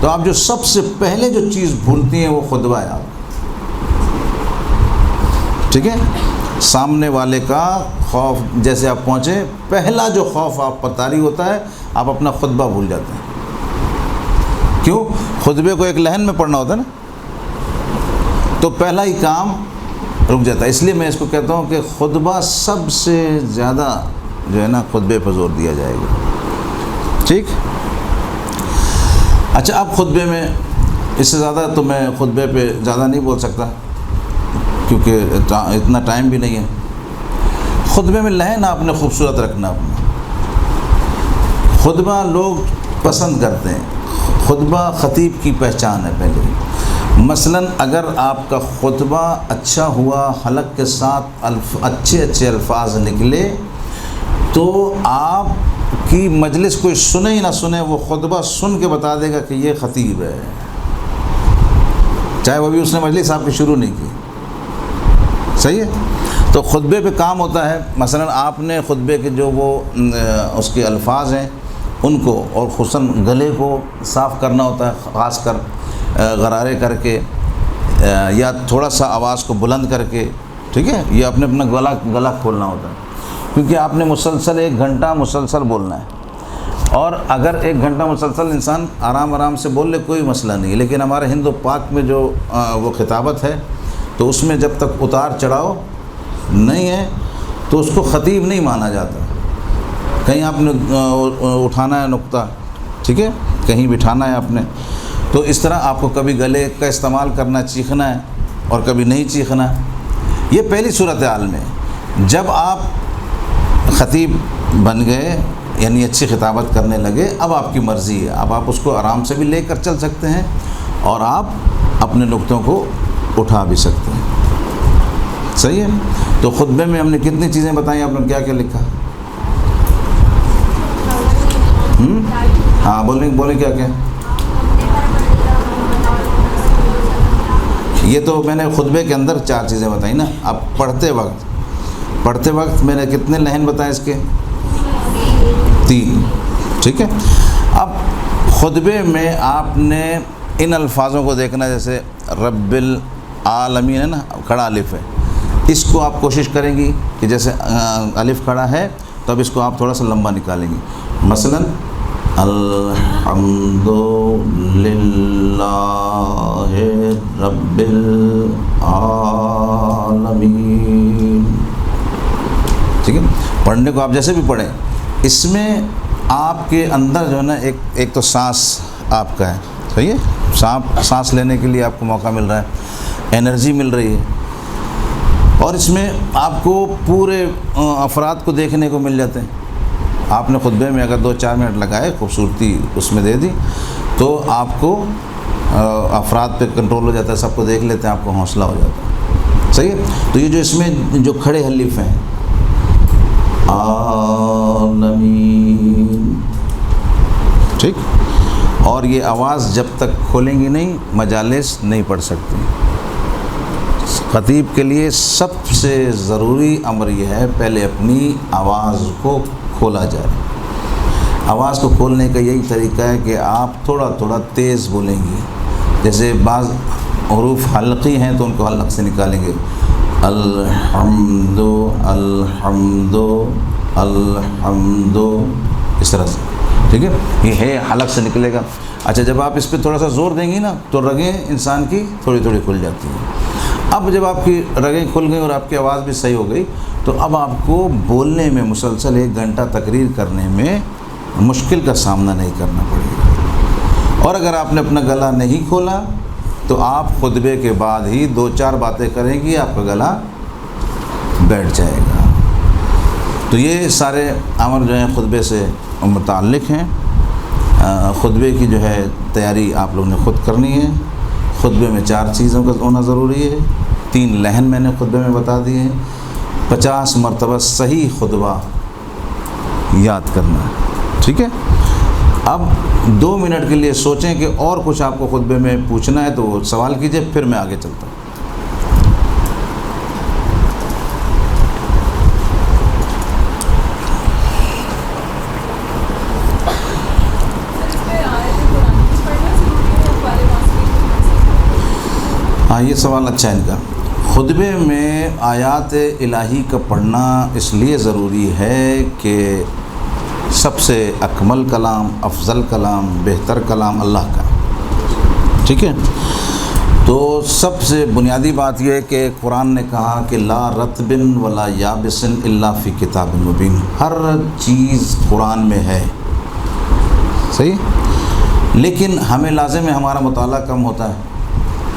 تو آپ جو سب سے پہلے جو چیز بھولتی ہیں وہ خطبہ ہے آپ. ٹھیک ہے. سامنے والے کا خوف، جیسے آپ پہنچے، پہلا جو خوف آپ پر طاری ہوتا ہے، آپ اپنا خطبہ بھول جاتے ہیں. کیوں؟ خطبے کو ایک لحن میں پڑھنا ہوتا ہے نا، تو پہلا ہی کام رک جاتا ہے. اس لیے میں اس کو کہتا ہوں کہ خطبہ سب سے زیادہ جو ہے نا خطبے پر زور دیا جائے گا. ٹھیک. اچھا، اب خطبے میں اس سے زیادہ تو میں خطبے پہ زیادہ نہیں بول سکتا کیونکہ اتنا ٹائم بھی نہیں ہے. خطبے میں لحن آپ نے خوبصورت رکھنا. اپنا خطبہ لوگ پسند کرتے ہیں. خطبہ خطیب کی پہچان ہے پہلے. مثلاً اگر آپ کا خطبہ اچھا ہوا، حلق کے ساتھ اچھے الفاظ نکلے، تو آپ کی مجلس کوئی سنے ہی نہ سنے، وہ خطبہ سن کے بتا دے گا کہ یہ خطیب ہے، چاہے وہ بھی اس نے مجلس آپ کی شروع نہیں کی. صحیح ہے. تو خطبے پہ کام ہوتا ہے. مثلاً آپ نے خطبے کے جو وہ اس کے الفاظ ہیں ان کو، اور خصوصاً گلے کو صاف کرنا ہوتا ہے، خاص کر غرارے کر کے یا تھوڑا سا آواز کو بلند کر کے. ٹھیک ہے. یہ اپنا گلا کھولنا ہوتا ہے، کیونکہ آپ نے مسلسل 1 گھنٹہ مسلسل بولنا ہے. اور اگر 1 گھنٹہ مسلسل انسان آرام سے بول لے کوئی مسئلہ نہیں، لیکن ہمارے ہند و پاک میں جو وہ خطابت ہے تو اس میں جب تک اتار چڑھاؤ نہیں ہے تو اس کو خطیب نہیں مانا جاتا. کہیں آپ نے اٹھانا ہے نقطہ، ٹھیک ہے، کہیں بٹھانا ہے آپ نے، تو اس طرح آپ کو کبھی گلے کا استعمال کرنا، چیخنا ہے، اور کبھی نہیں چیخنا ہے. یہ پہلی صورتحال میں. جب آپ خطیب بن گئے یعنی اچھی خطابت کرنے لگے، اب آپ کی مرضی ہے، اب آپ اس کو آرام سے بھی لے کر چل سکتے ہیں اور آپ اپنے نقطوں کو اٹھا بھی سکتے ہیں. صحیح ہے. تو خطبے میں ہم نے کتنی چیزیں بتائیں، آپ نے کیا کیا لکھا؟ ہاں بولیں کیا کیا. یہ تو میں نے خطبے کے اندر 4 چیزیں بتائیں نا. اب پڑھتے وقت میں نے کتنے لحن بتائے اس کے؟ 3. ٹھیک ہے. اب خطبے میں آپ نے ان الفاظوں کو دیکھنا، جیسے رب العالمین ہے نا، کھڑا الف ہے، اس کو آپ کوشش کریں گی کہ جیسے الف کھڑا ہے تو اب اس کو آپ تھوڑا سا لمبا نکالیں گی. مثلا الحمد للہ رب العالمین. ٹھیک ہے. پڑھنے کو آپ جیسے بھی پڑھیں، اس میں آپ کے اندر جو ہے نا ایک تو سانس آپ کا ہے. صحیح ہے. سانس لینے کے لیے آپ کو موقع مل رہا ہے، انرجی مل رہی ہے، اور اس میں آپ کو پورے افراد کو دیکھنے کو مل جاتے ہیں. آپ نے خطبے میں اگر 2-4 منٹ لگائے، خوبصورتی اس میں دے دی، تو آپ کو افراد پہ کنٹرول ہو جاتا ہے، سب کو دیکھ لیتے ہیں، آپ کو حوصلہ ہو جاتا ہے. صحیح ہے. تو یہ جو اس میں جو کھڑے حلیف ہیں، عالمین، ٹھیک، اور یہ آواز جب تک کھولیں گی نہیں، مجالس نہیں پڑھ سکتی. خطیب کے لیے سب سے ضروری امر یہ ہے، پہلے اپنی آواز کو کھولا جائے. آواز کو کھولنے کا یہی طریقہ ہے کہ آپ تھوڑا تھوڑا تیز بولیں گے. جیسے بعض حروف حلقی ہیں تو ان کو حلق سے نکالیں گے، الحمد الحمد الحمد، اس طرح سے. ٹھیک ہے. یہ ہے حلق سے نکلے گا. اچھا، جب آپ اس پہ تھوڑا سا زور دیں گی نا تو رگیں انسان کی تھوڑی تھوڑی کھل جاتی ہیں. اب جب آپ کی رگیں کھل گئیں اور آپ کی آواز بھی صحیح ہو گئی تو اب آپ کو بولنے میں مسلسل 1 گھنٹہ تقریر کرنے میں مشکل کا سامنا نہیں کرنا پڑے گا. اور اگر آپ نے اپنا گلا نہیں کھولا تو آپ خطبے کے بعد ہی 2-4 باتیں کریں گی، آپ کا گلا بیٹھ جائے گا. تو یہ سارے امر جو ہیں خطبے سے متعلق ہیں. خطبے کی جو ہے تیاری آپ لوگوں نے خود کرنی ہے. خطبے میں 4 چیزوں کا ہونا ضروری ہے. 3 لحن میں نے خطبے میں بتا دیے ہیں. 50 مرتبہ صحیح خطبہ یاد کرنا ہے. ٹھیک ہے. اب 2 منٹ کے لیے سوچیں کہ اور کچھ آپ کو خطبے میں پوچھنا ہے تو وہ سوال کیجئے، پھر میں آگے چلتا ہوں. ہاں، یہ سوال اچھا ہے ان کا. خطبے میں آیات الہی کا پڑھنا اس لیے ضروری ہے کہ سب سے اکمل کلام، افضل کلام، بہتر کلام اللہ کا. ٹھیک ہے. تو سب سے بنیادی بات یہ ہے کہ قرآن نے کہا کہ لا رطب ولا یابس الا فی کتاب مبین. ہر چیز قرآن میں ہے. صحیح. لیکن ہمیں لازم ہے، ہمارا مطالعہ کم ہوتا ہے،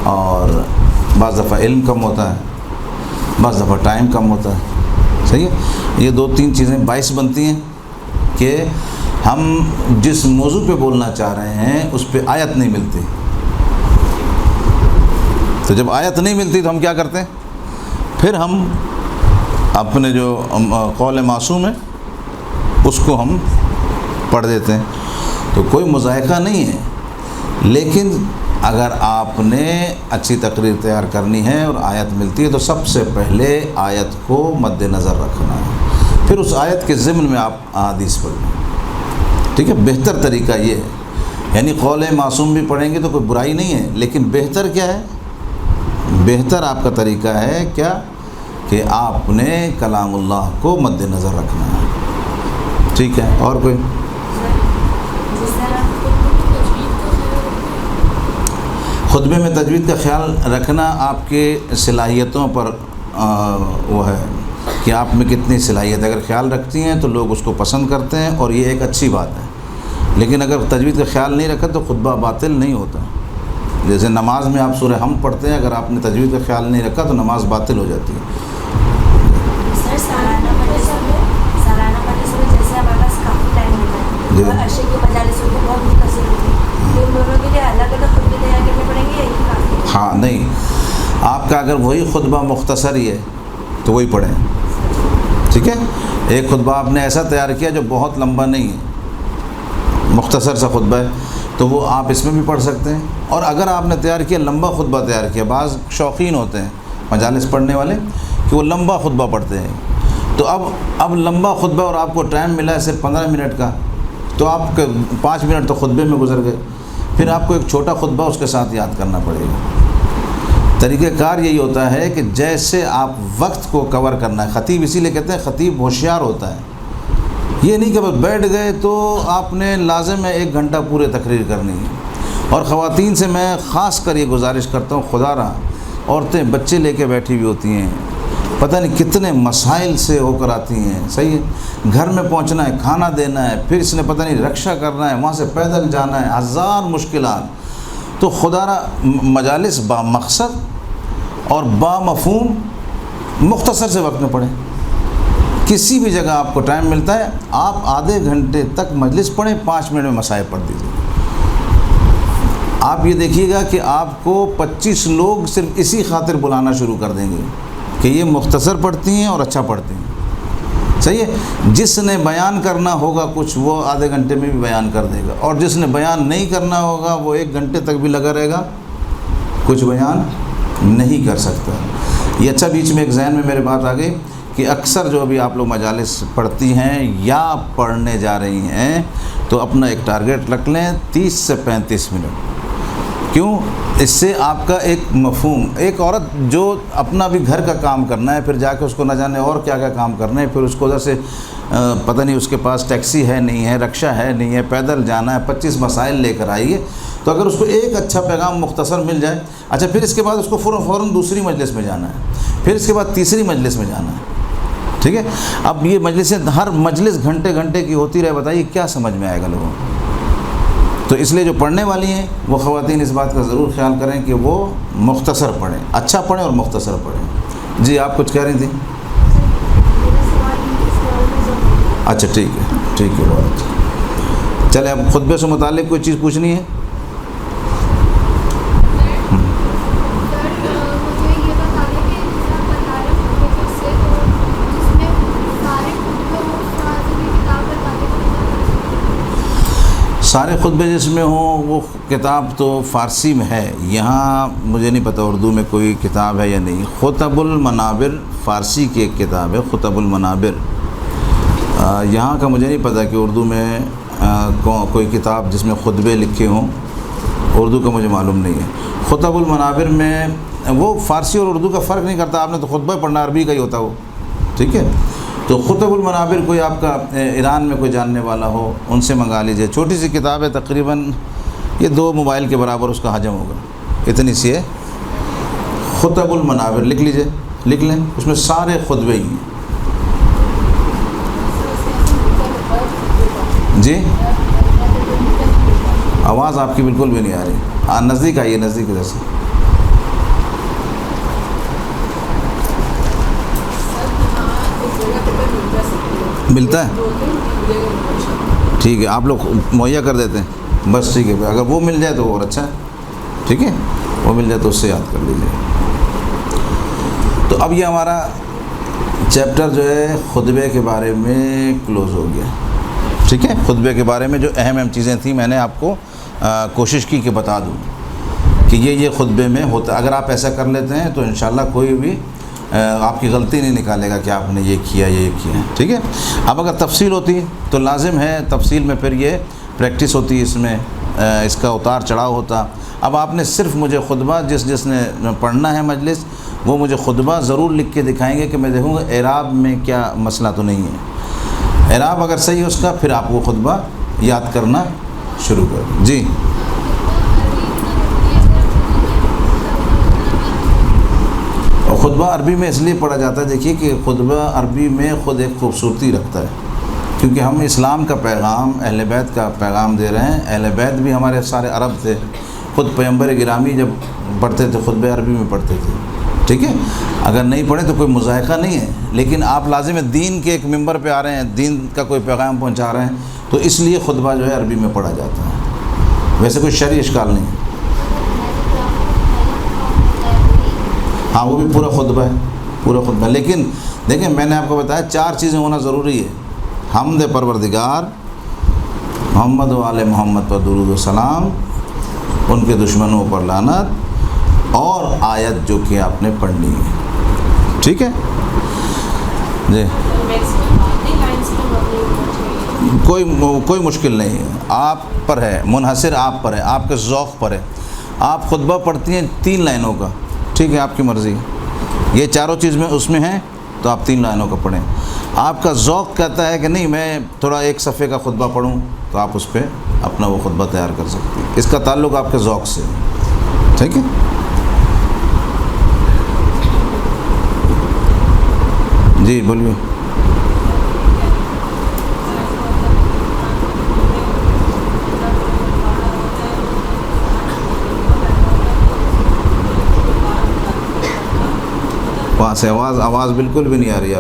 اور بعض دفعہ علم کم ہوتا ہے، بعض دفعہ ٹائم کم ہوتا ہے. صحیح ہے. یہ 2-3 چیزیں باعث بنتی ہیں کہ ہم جس موضوع پہ بولنا چاہ رہے ہیں اس پہ آیت نہیں ملتی. تو جب آیت نہیں ملتی تو ہم کیا کرتے ہیں؟ پھر ہم اپنے جو قول معصوم ہے اس کو ہم پڑھ دیتے ہیں. تو کوئی مذائقہ نہیں ہے، لیکن اگر آپ نے اچھی تقریر تیار کرنی ہے اور آیت ملتی ہے تو سب سے پہلے آیت کو مد نظر رکھنا ہے، پھر اس آیت کے ضمن میں آپ احادیث پڑھیں. ٹھیک ہے. بہتر طریقہ یہ ہے. یعنی قول معصوم بھی پڑھیں گے تو کوئی برائی نہیں ہے، لیکن بہتر کیا ہے؟ بہتر آپ کا طریقہ ہے کیا کہ آپ نے کلام اللہ کو مد نظر رکھنا ہے. ٹھیک ہے. اور کوئی؟ خطبے میں تجوید کا خیال رکھنا آپ کے صلاحیتوں پر وہ ہے کہ آپ میں کتنی صلاحیت ہے. اگر خیال رکھتی ہیں تو لوگ اس کو پسند کرتے ہیں اور یہ ایک اچھی بات ہے. لیکن اگر تجوید کا خیال نہیں رکھا تو خطبہ باطل نہیں ہوتا. جیسے نماز میں آپ سورہ حمد پڑھتے ہیں, اگر آپ نے تجوید کا خیال نہیں رکھا تو نماز باطل ہو جاتی ہے. سر سالانہ مجلس میں جیسے ہمارے پاس کافی ٹائم ملا ہے, عشاء کی مجالسوں کو بہت مختصر ہوتی ہے, تو ان دونوں کے لیے الگ الگ خطبے تیار کرنے پڑیں گے یا یہ کافی ہے؟ ہاں نہیں, آپ کا اگر وہی خطبہ مختصر ہی ہے تو وہی پڑھیں, ٹھیک ہے. ایک خطبہ آپ نے ایسا تیار کیا جو بہت لمبا نہیں ہے, مختصر سا خطبہ ہے, تو وہ آپ اس میں بھی پڑھ سکتے ہیں. اور اگر آپ نے تیار کیا لمبا خطبہ تیار کیا, بعض شوقین ہوتے ہیں مجالس پڑھنے والے کہ وہ لمبا خطبہ پڑھتے ہیں, تو اب لمبا خطبہ اور آپ کو ٹائم ملا ہے صرف 15 منٹ کا, تو آپ کے 5 منٹ تو خطبے میں گزر گئے, پھر آپ کو ایک چھوٹا خطبہ اس کے ساتھ یاد کرنا پڑے گا. طریقہ کار یہی ہوتا ہے کہ جیسے آپ وقت کو کور کرنا ہے. خطیب اسی لیے کہتے ہیں خطیب ہوشیار ہوتا ہے. یہ نہیں کہ بس بیٹھ گئے تو آپ نے لازم ہے 1 گھنٹہ پورے تقریر کرنی ہے. اور خواتین سے میں خاص کر یہ گزارش کرتا ہوں, خدا را عورتیں بچے لے کے بیٹھی ہوئی ہوتی ہیں, پتہ نہیں کتنے مسائل سے ہو کر آتی ہیں, صحیح ہے, گھر میں پہنچنا ہے, کھانا دینا ہے, پھر اس نے پتہ نہیں رکشہ کرنا ہے, وہاں سے پیدل جانا ہے, 1000 مشکلات. تو خدا را مجالس با مقصد اور با مفہوم مختصر سے وقت میں پڑھیں. کسی بھی جگہ آپ کو ٹائم ملتا ہے, آپ آدھے گھنٹے تک مجلس پڑھیں, 5 منٹ میں مسائل پڑھ دیجیے. آپ یہ دیکھیے گا کہ آپ کو 25 لوگ صرف اسی خاطر بلانا شروع کر دیں گے کہ یہ مختصر پڑھتی ہیں اور اچھا پڑھتی ہیں, صحیح ہے. جس نے بیان کرنا ہوگا کچھ وہ آدھے گھنٹے میں بھی بیان کر دے گا, اور جس نے بیان نہیں کرنا ہوگا وہ 1 گھنٹے تک بھی لگا رہے گا, کچھ بیان نہیں کر سکتا. یہ اچھا بیچ میں ایک ذہن میں میرے بات آ گئی کہ اکثر جو ابھی آپ لوگ مجالس پڑھتی ہیں یا پڑھنے جا رہی ہیں تو اپنا ایک ٹارگیٹ رکھ لیں 30 سے 35 منٹ. کیوں؟ اس سے آپ کا ایک مفہوم, ایک عورت جو اپنا بھی گھر کا کام کرنا ہے, پھر جا کے اس کو نہ جانے اور کیا کیا کام کرنے ہیں, پھر اس کو ادھر سے پتہ نہیں اس کے پاس ٹیکسی ہے نہیں ہے, رکشہ ہے نہیں ہے, پیدل جانا ہے, 25 مسائل لے کر آئیے. تو اگر اس کو ایک اچھا پیغام مختصر مل جائے, اچھا پھر اس کے بعد اس کو فوراً دوسری مجلس میں جانا ہے, پھر اس کے بعد تیسری مجلس میں جانا ہے, ٹھیک ہے. اب یہ مجلسیں ہر مجلس گھنٹے کی ہوتی رہے, بتائیے کیا سمجھ میں آئے گا لوگوں کو. تو اس لیے جو پڑھنے والی ہیں وہ خواتین اس بات کا ضرور خیال کریں کہ وہ مختصر پڑھیں, اچھا پڑھیں اور مختصر پڑھیں. جی آپ کچھ کہہ رہی تھیں؟ اچھا ٹھیک ہے بہت اچھا. چلے اب خطبے سے متعلق کوئی چیز پوچھنی ہے؟ سارے خطبے جس میں ہوں وہ کتاب تو فارسی میں ہے, یہاں مجھے نہیں پتہ اردو میں کوئی کتاب ہے یا نہیں. خطب المنابر فارسی کی ایک کتاب ہے, خطب المنابر. یہاں کا مجھے نہیں پتہ کہ اردو میں کوئی کتاب جس میں خطبے لکھے ہوں, اردو کا مجھے معلوم نہیں ہے. خطب المنابر میں وہ فارسی اور اردو کا فرق نہیں کرتا, آپ نے تو خطبہ پڑھنا عربی کا ہی ہوتا وہ, ٹھیک ہے. تو خطب المنابر کوئی آپ کا ایران میں کوئی جاننے والا ہو ان سے منگا لیجئے. چھوٹی سی کتاب ہے, تقریباً یہ 2 موبائل کے برابر اس کا حجم ہوگا, اتنی سی ہے. خطب المنابر لکھ لیجئے, لکھ لیں, اس میں سارے خطبے ہی ہیں. جی آواز آپ کی بالکل بھی نہیں آ رہی, ہاں نزدیک آئیے, نزدیک ادھر سے. ملتا ہے, ٹھیک ہے, آپ لوگ مہیا کر دیتے ہیں, بس ٹھیک ہے. اگر وہ مل جائے تو اور اچھا ہے, ٹھیک ہے, وہ مل جائے تو اس سے یاد کر لیجیے. تو اب یہ ہمارا چیپٹر جو ہے خطبے کے بارے میں کلوز ہو گیا, ٹھیک ہے. خطبے کے بارے میں جو اہم چیزیں تھیں میں نے آپ کو کوشش کی کہ بتا دوں کہ یہ خطبے میں ہوتا. اگر آپ ایسا کر لیتے ہیں تو انشاءاللہ کوئی بھی آپ کی غلطی نہیں نکالے گا کہ آپ نے یہ کیا, ٹھیک ہے. اب اگر تفصیل ہوتی تو لازم ہے تفصیل میں پھر یہ پریکٹس ہوتی, اس میں اس کا اتار چڑھاؤ ہوتا. اب آپ نے صرف مجھے خطبہ جس نے پڑھنا ہے مجلس وہ مجھے خطبہ ضرور لکھ کے دکھائیں گے کہ میں دیکھوں گا اعراب میں کیا مسئلہ تو نہیں ہے. اعراب اگر صحیح ہے اس کا, پھر آپ وہ خطبہ یاد کرنا شروع کر. جی خطبہ عربی میں اس لیے پڑھا جاتا ہے، دیکھیے کہ خطبہ عربی میں خود ایک خوبصورتی رکھتا ہے، کیونکہ ہم اسلام کا پیغام اہل بیت کا پیغام دے رہے ہیں۔ اہل بیت بھی ہمارے سارے عرب تھے، خود پیغمبر گرامی جب پڑھتے تھے خطبہ عربی میں پڑھتے تھے، ٹھیک ہے، اگر نہیں پڑھیں تو کوئی مذائقہ نہیں ہے، لیکن آپ لازم ہے دین کے ایک ممبر پہ آ رہے ہیں، دین کا کوئی پیغام پہنچا رہے ہیں، تو اس لیے خطبہ جو ہے عربی میں پڑھا جاتا ہے، ویسے کوئی شرعی اشکال نہیں ہے۔ ہاں وہ بھی پورا خطبہ ہے، پورا خطبہ، لیکن دیکھیں میں نے آپ کو بتایا 4 چیزیں ہونا ضروری ہے: حمد پروردگار، محمد و آل محمد پر درود و سلام، ان کے دشمنوں پر لعنت، اور آیت جو کہ آپ نے پڑھنی ہے، ٹھیک ہے جی۔ کوئی مشکل نہیں ہے، آپ پر ہے، منحصر آپ پر ہے، آپ کے ذوق پر ہے۔ آپ خطبہ پڑھتی ہیں 3 لائنوں کا، ٹھیک ہے، آپ کی مرضی، یہ چاروں چیز میں اس میں ہیں تو آپ 3 لائنوں کا پڑھیں۔ آپ کا ذوق کہتا ہے کہ نہیں میں تھوڑا 1 صفحے کا خطبہ پڑھوں، تو آپ اس پہ اپنا وہ خطبہ تیار کر سکتے ہیں، اس کا تعلق آپ کے ذوق سے ہے، ٹھیک ہے جی، بولیے۔ وہاں سے آواز بالکل بھی نہیں آ رہی ہے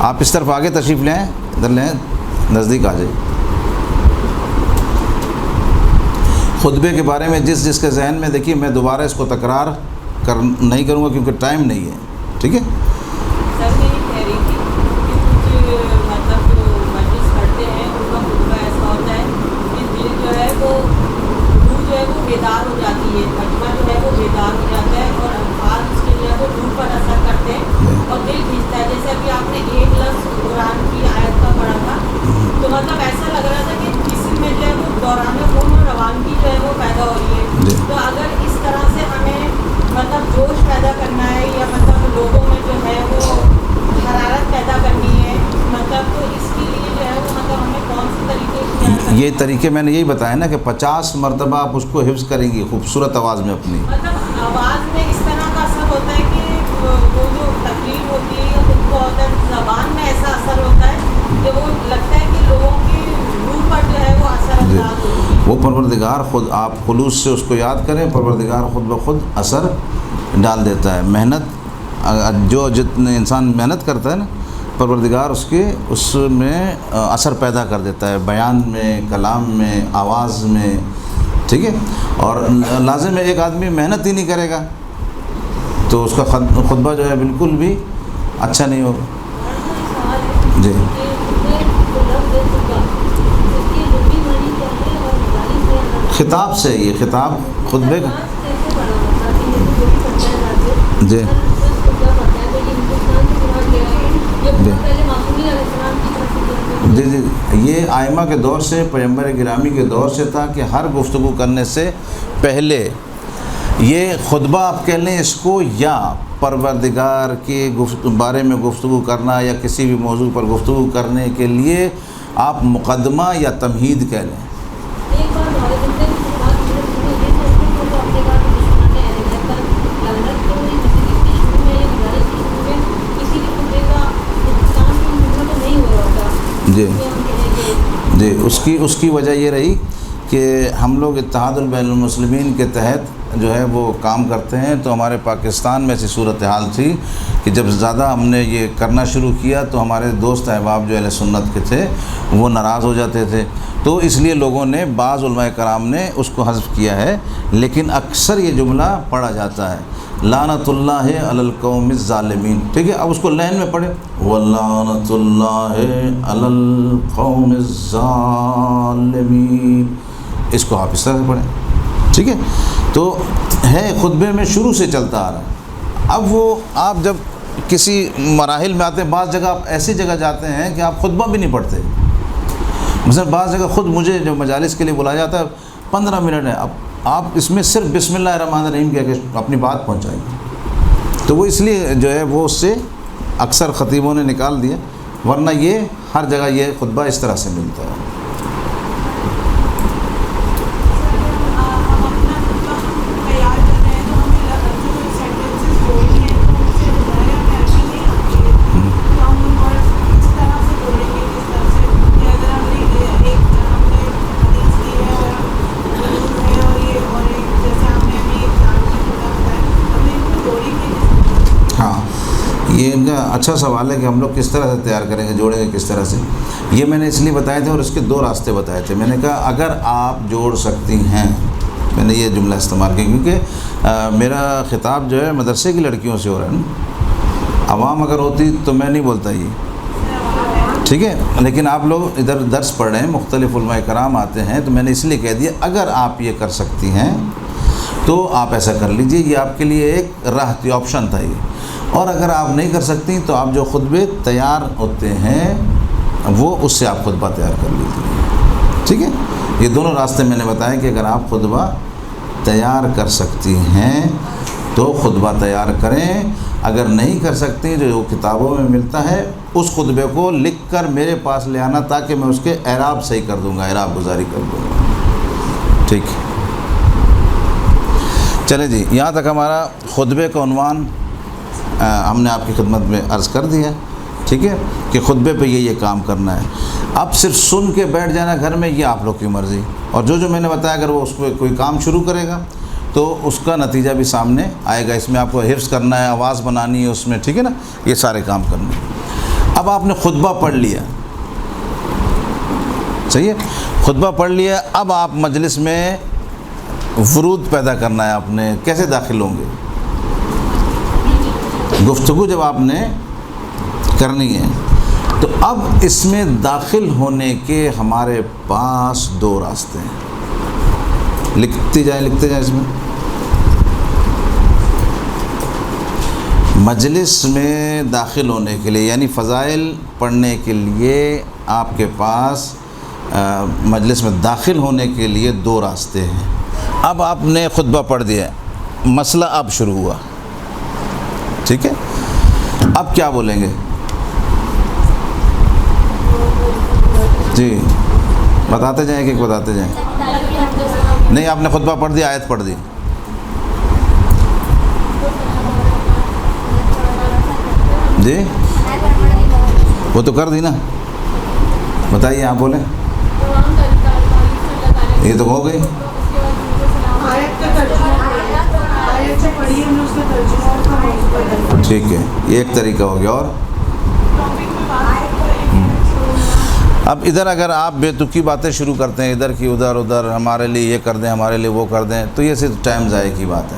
آپ اس طرف آگے تشریف لیں، ادھر لیں، نزدیک آ جائیں۔ خطبے کے بارے میں جس کے ذہن میں، دیکھیے میں دوبارہ اس کو تکرار نہیں کروں گا کیونکہ ٹائم نہیں ہے، ٹھیک ہے۔ سر میں یہ کہہ رہی تھی کہ کچھ مطلب جو مجلس کرتے ہیں ان کا خطبہ ایسا ہوتا ہے کہ دل جو ہے وہ روح جو ہے وہ بیدار ہو جاتی ہے، مجمع جو ہے وہ بیدار ہو جاتا ہے، اور الفاظ اس کے جو ہے وہ روح پر اثر کرتے ہیں اور دل کھینچتا ہے۔ جیسے ابھی آپ نے 1 لفظ قرآن کی آیت کا پڑھا تھا، تو مطلب ایسا لگ رہا تھا کہ جسم میں جو ہے وہ دوران خون اور روانگی جو ہے وہ پیدا ہو رہی ہے۔ تو اگر اس طرح سے ہمیں مطلب جوش پیدا کرنا ہے یا مطلب لوگوں میں جو ہے وہ حرارت پیدا کرنی ہے، مطلب تو اس کے لیے جو ہے وہ مطلب ہمیں کون سے طریقے اختیار کرنے ہیں؟ یہ طریقے میں نے یہی بتایا نا کہ 50 مرتبہ آپ اس کو حفظ کریں گی خوبصورت آواز میں اپنی۔ مطلب آواز میں اس طرح کا اثر ہوتا ہے کہ وہ جو تقریر ہوتی ہے یا خود کو ہوتا ہے، زبان میں ایسا اثر ہوتا ہے کہ وہ لگتا ہے کہ لوگوں کی روح پر جو ہے وہ اثر انداز ہوتی ہے۔ وہ پروردگار خود، آپ خلوص سے اس کو یاد کریں، پروردگار خود بخود اثر ڈال دیتا ہے۔ محنت جو جتنے انسان محنت کرتا ہے نا، پروردگار اس میں اثر پیدا کر دیتا ہے، بیان میں، کلام میں، آواز میں، ٹھیک ہے۔ اور لازم ہے ایک آدمی محنت ہی نہیں کرے گا تو اس کا خطبہ جو ہے بالکل بھی اچھا نہیں ہوگا جی۔ خطاب سے، یہ خطاب خطبے کا جی جی جی، یہ آئمہ کے دور سے، پیغمبر گرامی کے دور سے تھا کہ ہر گفتگو کرنے سے پہلے یہ خطبہ آپ کہہ لیں اس کو، یا پروردگار کے بارے میں گفتگو کرنا یا کسی بھی موضوع پر گفتگو کرنے کے لیے آپ مقدمہ یا تمہید کہہ لیں۔ جی جی، اس کی وجہ یہ رہی کہ ہم لوگ اتحاد بین المسلمین کے تحت جو ہے وہ کام کرتے ہیں، تو ہمارے پاکستان میں ایسی صورتحال تھی کہ جب زیادہ ہم نے یہ کرنا شروع کیا تو ہمارے دوست احباب جو اہل سنت کے تھے وہ ناراض ہو جاتے تھے، تو اس لیے لوگوں نے، بعض علماء کرام نے اس کو حذف کیا ہے، لیکن اکثر یہ جملہ پڑھا جاتا ہے، لعنت اللہ علی القوم الظالمین، ٹھیک ہے۔ اب اس کو لین میں پڑھے، وَلَعْنَةُ اللَّهِ عَلَى الْقَوْمِ الظَّالِمِينَ، اس کو آپ اس طرح سے پڑھیں، ٹھیک ہے۔ تو ہے خطبے میں شروع سے چلتا آ رہا ہے۔ اب وہ آپ جب کسی مراحل میں آتے ہیں، بعض جگہ آپ ایسی جگہ جاتے ہیں کہ آپ خطبہ بھی نہیں پڑھتے، مثلا بعض جگہ خود مجھے جو مجالس کے لیے بلایا جاتا ہے 15 منٹ ہے، اب آپ اس میں صرف بسم اللہ الرحمن الرحیم کہہ کے اپنی بات پہنچائیں گے، تو وہ اس لیے جو ہے وہ اس سے اکثر خطیبوں نے نکال دیا، ورنہ یہ ہر جگہ یہ خطبہ اس طرح سے ملتا ہے۔ ہم اپنا خطبہ تیار کر رہے ہیں تو اچھا سوال ہے کہ ہم لوگ کس طرح سے تیار کریں گے، جوڑیں گے کس طرح سے. یہ میں نے اس لیے بتائے تھے اور اس کے 2 راستے بتائے تھے. میں نے کہا اگر آپ جوڑ سکتی ہیں، میں نے یہ جملہ استعمال کیا کیونکہ میرا خطاب جو ہے مدرسے کی لڑکیوں سے ہو رہا ہے نا. عوام اگر ہوتی تو میں نہیں بولتا یہ، ٹھیک ہے. لیکن آپ لوگ ادھر درس پڑھ رہے ہیں، مختلف علماء کرام آتے ہیں، تو میں نے اس لیے کہہ دیا اگر آپ یہ کر سکتی ہیں تو آپ ایسا کر لیجئے. یہ آپ کے لیے ایک راہ تھی، آپشن تھا یہ. اور اگر آپ نہیں کر سکتی تو آپ جو خطبے تیار ہوتے ہیں وہ اس سے آپ خطبہ تیار کر لیجیے، ٹھیک ہے. یہ دونوں راستے میں نے بتایا کہ اگر آپ خطبہ تیار کر سکتی ہیں تو خطبہ تیار کریں. اگر نہیں کر سکتی جو کتابوں میں ملتا ہے اس خطبے کو لکھ کر میرے پاس لے آنا تاکہ میں اس کے اعراب صحیح کر دوں گا، اعراب گزاری کر دوں گا، ٹھیک ہے. چلے جی، یہاں تک ہمارا خطبے کا عنوان ہم نے آپ کی خدمت میں عرض کر دیا، ٹھیک ہے، کہ خطبے پہ یہ کام کرنا ہے. اب صرف سن کے بیٹھ جانا گھر میں یہ آپ لوگ کی مرضی. اور جو میں نے بتایا اگر وہ اس پہ کوئی کام شروع کرے گا تو اس کا نتیجہ بھی سامنے آئے گا. اس میں آپ کو حفظ کرنا ہے، آواز بنانی ہے اس میں، ٹھیک ہے نا، یہ سارے کام کرنے. اب آپ نے خطبہ پڑھ لیا، صحیح ہے، خطبہ پڑھ لیا. اب آپ مجلس میں ورود پیدا کرنا ہے. آپ نے کیسے داخل ہوں گے؟ گفتگو جب آپ نے کرنی ہے تو اب اس میں داخل ہونے کے ہمارے پاس 2 راستے ہیں. لکھتے جائیں اس میں. مجلس میں داخل ہونے کے لیے یعنی فضائل پڑھنے کے لیے آپ کے پاس مجلس میں داخل ہونے کے لیے 2 راستے ہیں. اب آپ نے خطبہ پڑھ دیا، مسئلہ اب شروع ہوا، ٹھیک ہے. اب کیا بولیں گے؟ جی بتاتے جائیں کہ بتاتے جائیں. نہیں، آپ نے خطبہ پڑھ دیا، آیت پڑھ دی. جی وہ تو کر دی نا، بتائیے آپ بولیں. یہ تو ہو گئی. ٹھیک ہے، یہ ایک طریقہ ہو گیا. اور اب ادھر اگر آپ بے تکی باتیں شروع کرتے ہیں، ادھر کی ادھر ہمارے لیے یہ کر دیں، ہمارے لیے وہ کر دیں، تو یہ صرف ٹائم ضائع کی بات ہے،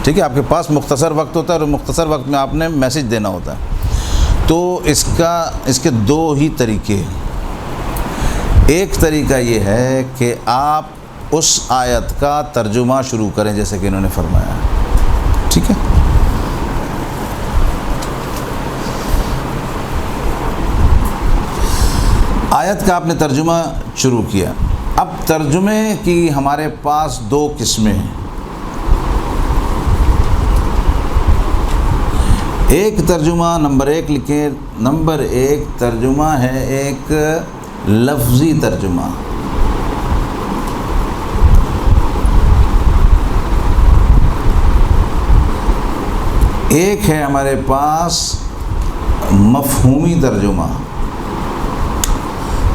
ٹھیک ہے. آپ کے پاس مختصر وقت ہوتا ہے اور مختصر وقت میں آپ نے میسج دینا ہوتا ہے. تو اس کے 2 ہی طریقے ہیں. ایک طریقہ یہ ہے کہ آپ اس آیت کا ترجمہ شروع کریں جیسے کہ انہوں نے فرمایا، ٹھیک ہے. آیت کا آپ نے ترجمہ شروع کیا. اب ترجمے کی ہمارے پاس 2 قسمیں ہیں. ایک ترجمہ نمبر 1 لکھیں. نمبر 1 ترجمہ ہے ایک لفظی ترجمہ. ایک ہے ہمارے پاس مفہومی ترجمہ.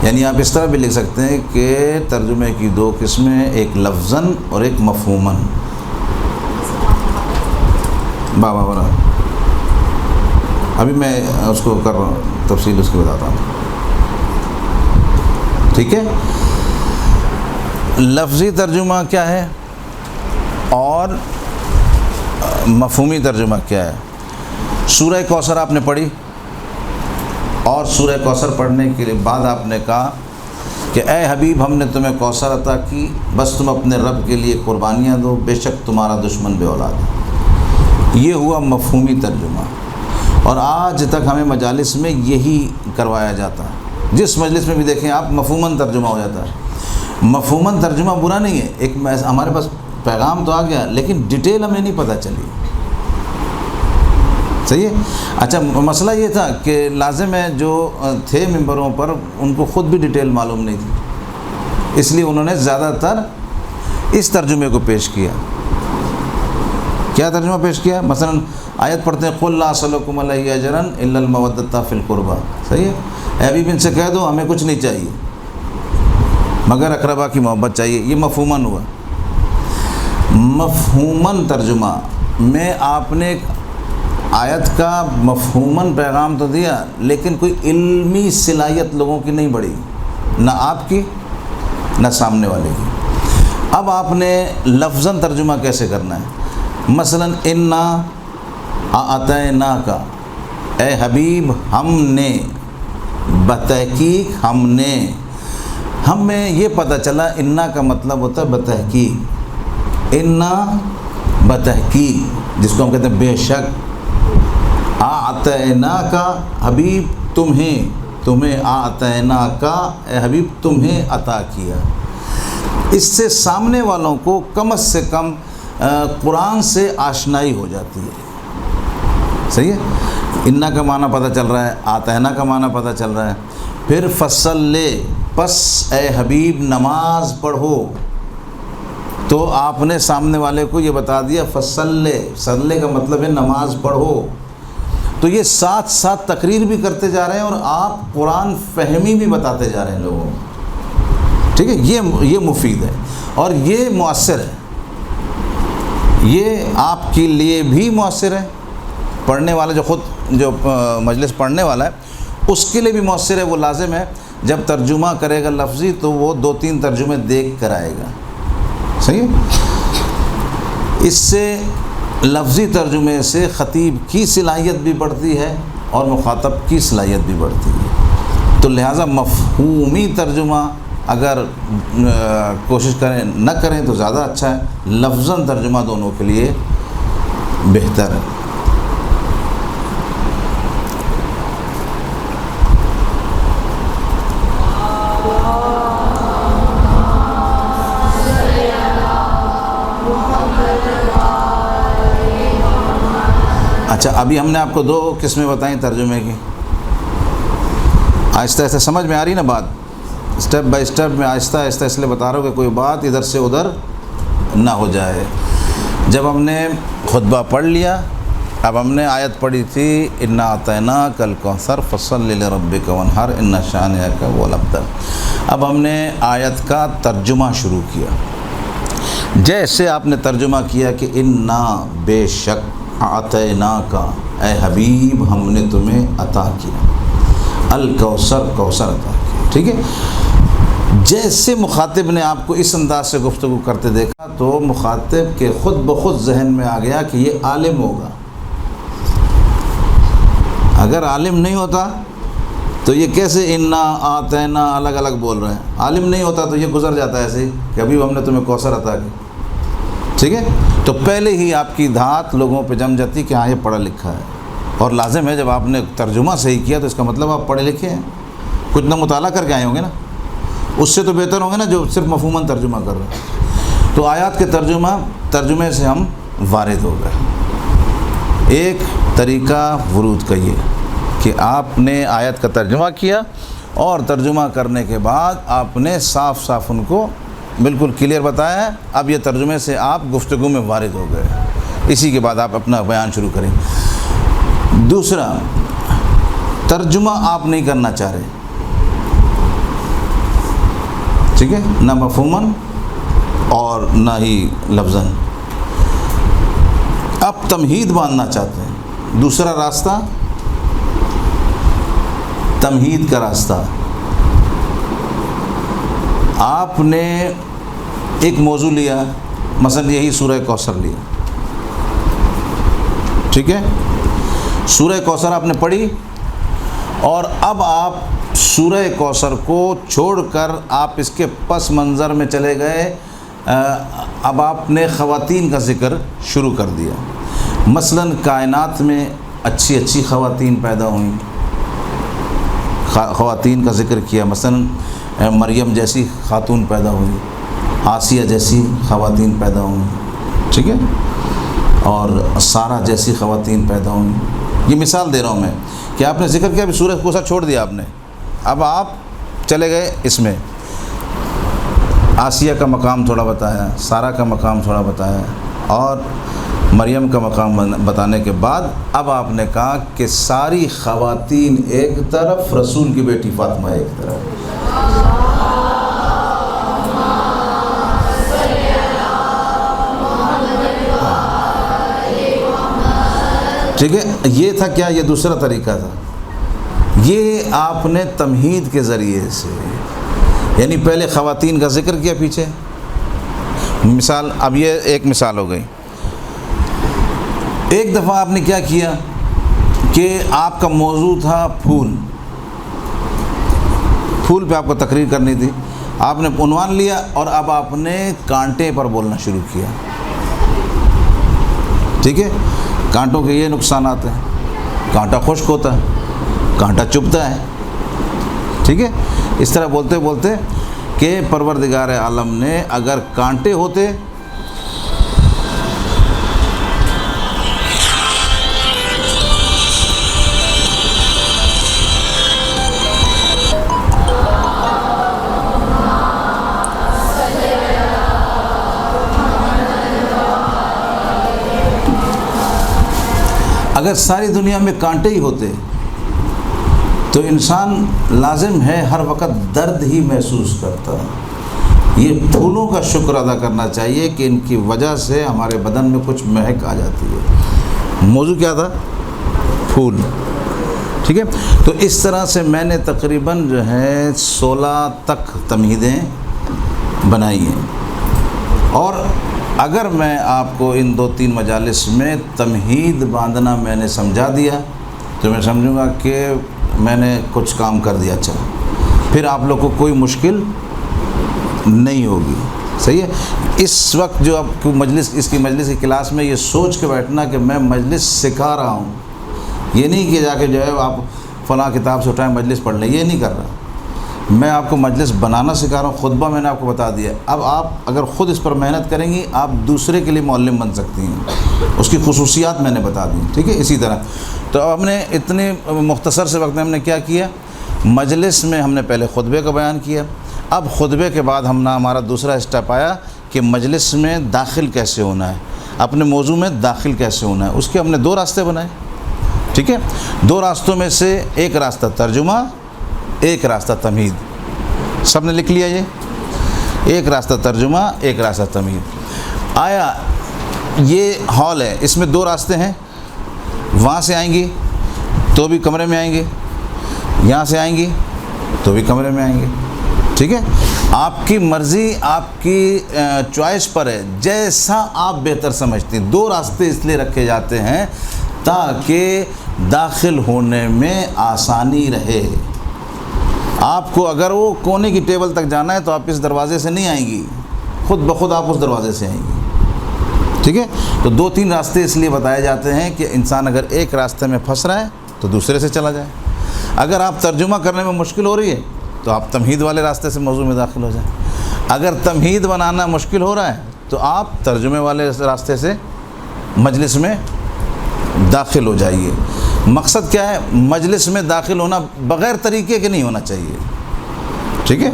یعنی آپ اس طرح بھی لکھ سکتے ہیں کہ ترجمے کی 2 قسمیں، ایک لفظاً اور ایک مفہوماً. بابا برا ابھی میں اس کو کر رہا ہوں، تفصیل اس کی بتاتا ہوں، ٹھیک ہے. لفظی ترجمہ کیا ہے اور مفہومی ترجمہ کیا ہے؟ سورہ کوثر آپ نے پڑھی اور سورہ کوثر پڑھنے کے بعد آپ نے کہا کہ اے حبیب، ہم نے تمہیں کوثر عطا کی، بس تم اپنے رب کے لیے قربانیاں دو، بے شک تمہارا دشمن بے اولاد ہے. یہ ہوا مفہومی ترجمہ. اور آج تک ہمیں مجالس میں یہی کروایا جاتا ہے. جس مجلس میں بھی دیکھیں آپ مفہوماً ترجمہ ہو جاتا ہے. مفہوماً ترجمہ برا نہیں ہے، ایک ہمارے پاس پیغام تو آ گیا لیکن ڈیٹیل ہمیں نہیں پتہ چلی، صحیح ہے. اچھا، مسئلہ یہ تھا کہ لازم ہے جو تھے ممبروں پر ان کو خود بھی ڈیٹیل معلوم نہیں تھی، اس لیے انہوں نے زیادہ تر اس ترجمے کو پیش کیا. کیا ترجمہ پیش کیا؟ مثلا آیت پڑھتے ہیں قُلْ لَا أَسْأَلُكُمْ عَلَيْهِ أَجْرًا إِلَّا الْمَوَدَّةَ فِي الْقُرْبَى. صحیح ہے. اے حبیب ان سے کہہ دو ہمیں کچھ نہیں چاہیے مگر اقربا کی محبت چاہیے. یہ مفہوماً ہوا. مفہوماً ترجمہ میں آپ نے آیت کا مفہوماً پیغام تو دیا، لیکن کوئی علمی صلاحیت لوگوں کی نہیں بڑھی، نہ آپ کی نہ سامنے والے کی۔ اب آپ نے لفظاً ترجمہ کیسے کرنا ہے؟ مثلاً انا اعطیناک، اے حبیب ہم نے، بتحقیق ہم نے، ہمیں یہ پتہ چلا انا کا مطلب ہوتا ہے بتحقیق، انا بتحقیق، جس کو ہم کہتے ہیں بے شک، اعطیناک حبیب تمہیں اعطیناک اے حبیب تمہیں عطا کیا۔ اس سے سامنے والوں کو کم از سے کم قرآن سے آشنائی ہو جاتی ہے، صحیح ہے؟ انا کا معنی پتہ چل رہا ہے، اعطینا کا معنی پتہ چل رہا ہے۔ پھر فصلی، پس اے حبیب نماز پڑھو، تو آپ نے سامنے والے کو یہ بتا دیا فصلی، صلی کا مطلب ہے نماز پڑھو۔ تو یہ ساتھ ساتھ تقریر بھی کرتے جا رہے ہیں اور آپ قرآن فہمی بھی بتاتے جا رہے ہیں لوگوں کو، ٹھیک ہے؟ یہ مفید ہے اور یہ مؤثر ہے، یہ آپ کے لیے بھی مؤثر ہے، پڑھنے والا جو مجلس پڑھنے والا ہے اس کے لیے بھی مؤثر ہے۔ وہ لازم ہے جب ترجمہ کرے گا لفظی تو وہ 2-3 ترجمے دیکھ کر آئے گا، صحیح ہے؟ اس سے لفظی ترجمے سے خطیب کی صلاحیت بھی بڑھتی ہے اور مخاطب کی صلاحیت بھی بڑھتی ہے۔ تو لہٰذا مفہومی ترجمہ اگر کوشش کریں نہ کریں تو زیادہ اچھا ہے، لفظاً ترجمہ دونوں کے لیے بہتر ہے۔ اچھا، ابھی ہم نے آپ کو 2 قسمیں بتائیں ترجمے کی، آہستہ آہستہ سمجھ میں آ رہی نا بات، اسٹیپ بائی اسٹیپ میں آہستہ آہستہ اس لیے بتا رہا ہوں کہ کوئی بات ادھر سے ادھر نہ ہو جائے۔ جب ہم نے خطبہ پڑھ لیا، اب ہم نے آیت پڑھی تھی انا اعطیناک الکوثر فصلی لربک وانحر ان شانئک هو الابتر۔ اب ہم نے آیت کا ترجمہ شروع کیا۔ جیسے آپ نے ترجمہ کیا کہ انا بے شک، اعطیناک اے حبیب ہم نے تمہیں عطا کیا، الکوثر کوثر عطا کیا، ٹھیک ہے؟ جیسے مخاطب نے آپ کو اس انداز سے گفتگو کرتے دیکھا تو مخاطب کے خود بخود ذہن میں آ گیا کہ یہ عالم ہوگا۔ اگر عالم نہیں ہوتا تو یہ کیسے انا اعطینا الگ الگ بول رہے ہیں؟ عالم نہیں ہوتا تو یہ گزر جاتا ہے ایسے ہی کہ ابھی ہم نے تمہیں کوثر عطا کی، ٹھیک ہے؟ تو پہلے ہی آپ کی دھات لوگوں پہ جم جاتی کہ ہاں یہ پڑھا لکھا ہے، اور لازم ہے جب آپ نے ترجمہ صحیح کیا تو اس کا مطلب آپ پڑھے لکھے ہیں، کچھ نہ مطالعہ کر کے آئے ہوں گے نا، اس سے تو بہتر ہوں گے نا جو صرف مفہوماً ترجمہ کر رہے ہیں۔ تو آیات کے ترجمے سے ہم وارد ہو گئے۔ ایک طریقہ ورود کا یہ کہ آپ نے آیت کا ترجمہ کیا اور ترجمہ کرنے کے بعد آپ نے صاف صاف ان کو بالکل کلیئر بتایا ہے، اب یہ ترجمے سے آپ گفتگو میں وارد ہو گئے، اسی کے بعد آپ اپنا بیان شروع کریں۔ دوسرا، ترجمہ آپ نہیں کرنا چاہ رہے، ٹھیک ہے؟ نہ مفہوماً اور نہ ہی لفظاً، آپ تمہید باندھنا چاہتے ہیں۔ دوسرا راستہ تمہید کا راستہ، آپ نے ایک موضوع لیا، مثلا یہی سورہ کوثر لیا، ٹھیک ہے؟ سورہ کوثر آپ نے پڑھی اور اب آپ سورہ کوثر کو چھوڑ کر آپ اس کے پس منظر میں چلے گئے، اب آپ نے خواتین کا ذکر شروع کر دیا۔ مثلا کائنات میں اچھی اچھی خواتین پیدا ہوئیں، خواتین کا ذکر کیا، مثلا مریم جیسی خاتون پیدا ہوئی، آسیہ جیسی خواتین پیدا ہوئیں، ٹھیک ہے؟ اور سارہ جیسی خواتین پیدا ہوئیں۔ یہ مثال دے رہا ہوں میں کہ آپ نے ذکر کیا، ابھی سورہ کوثر چھوڑ دیا آپ نے، اب آپ چلے گئے اس میں، آسیہ کا مقام تھوڑا بتایا، سارہ کا مقام تھوڑا بتایا اور مریم کا مقام بتانے کے بعد اب آپ نے کہا کہ ساری خواتین ایک طرف، رسول کی بیٹی فاطمہ ایک طرف۔ ٹھیک ہے، یہ تھا کیا، یہ دوسرا طریقہ تھا، یہ آپ نے تمہید کے ذریعے سے، یعنی پہلے خواتین کا ذکر کیا پیچھے مثال، اب یہ ایک مثال ہو گئی۔ ایک دفعہ آپ نے کیا کیا کہ آپ کا موضوع تھا پھول پہ آپ کو تقریر کرنی تھی، آپ نے عنوان لیا اور اب آپ نے کانٹے پر بولنا شروع کیا، ٹھیک ہے، کانٹوں کے یہ نقصانات ہیں، کانٹا خشک ہوتا ہے، کانٹا چبھتا ہے، ٹھیک ہے، اس طرح بولتے بولتے کہ پروردگار عالم نے اگر کانٹے ہوتے اگر ساری دنیا میں کانٹے ہی ہوتے تو انسان لازم ہے ہر وقت درد ہی محسوس کرتا۔ یہ پھولوں کا شکر ادا کرنا چاہیے کہ ان کی وجہ سے ہمارے بدن میں کچھ مہک آ جاتی ہے۔ موضوع کیا تھا؟ پھول، ٹھیک ہے۔ تو اس طرح سے میں نے تقریباً جو ہے 16 تک تمہیدیں بنائی ہیں، اور اگر میں آپ کو ان 2-3 مجالس میں تمہید باندھنا میں نے سمجھا دیا تو میں سمجھوں گا کہ میں نے کچھ کام کر دیا اچھا، پھر آپ لوگ کو کوئی مشکل نہیں ہوگی، صحیح ہے۔ اس وقت جو آپ کو مجلس، اس کی مجلس کی کلاس میں یہ سوچ کے بیٹھنا کہ میں مجلس سکھا رہا ہوں، یہ نہیں کہ جا کے جو ہے آپ فلاں کتاب سے اٹھائیں مجلس پڑھ لیں، یہ نہیں کر رہا، میں آپ کو مجلس بنانا سکھا رہا ہوں۔ خطبہ میں نے آپ کو بتا دیا، اب آپ اگر خود اس پر محنت کریں گی آپ دوسرے کے لیے معلم بن سکتی ہیں، اس کی خصوصیات میں نے بتا دی، ٹھیک ہے۔ اسی طرح تو اب ہم نے اتنے مختصر سے وقت میں ہم نے کیا کیا، مجلس میں ہم نے پہلے خطبے کا بیان کیا، اب خطبے کے بعد ہمارا دوسرا اسٹیپ آیا کہ مجلس میں داخل کیسے ہونا ہے، اپنے موضوع میں داخل کیسے ہونا ہے۔ اس کے ہم نے 2 راستے بنائے، ٹھیک ہے۔ 2 راستوں میں سے ایک راستہ ترجمہ، ایک راستہ تمہید، سب نے لکھ لیا، یہ ایک راستہ ترجمہ، ایک راستہ تمہید۔ آیا یہ ہال ہے، اس میں 2 راستے ہیں، وہاں سے آئیں گی تو بھی کمرے میں آئیں گے، یہاں سے آئیں گی تو بھی کمرے میں آئیں گے، ٹھیک ہے۔ آپ کی مرضی، آپ کی چوائس پر ہے، جیسا آپ بہتر سمجھتی ہیں۔ 2 راستے اس لیے رکھے جاتے ہیں تاکہ داخل ہونے میں آسانی رہے۔ آپ کو اگر وہ کونے کی ٹیبل تک جانا ہے تو آپ اس دروازے سے نہیں آئیں گی، خود بخود آپ اس دروازے سے آئیں گی، ٹھیک ہے۔ تو 2-3 راستے اس لیے بتائے جاتے ہیں کہ انسان اگر ایک راستے میں پھنس رہا ہے تو دوسرے سے چلا جائے، اگر آپ ترجمہ کرنے میں مشکل ہو رہی ہے تو آپ تمہید والے راستے سے موضوع میں داخل ہو جائیں، اگر تمہید بنانا مشکل ہو رہا ہے تو آپ ترجمے والے راستے سے مجلس میں داخل ہو جائیے۔ مقصد کیا ہے؟ مجلس میں داخل ہونا بغیر طریقے کے نہیں ہونا چاہیے، ٹھیک ہے۔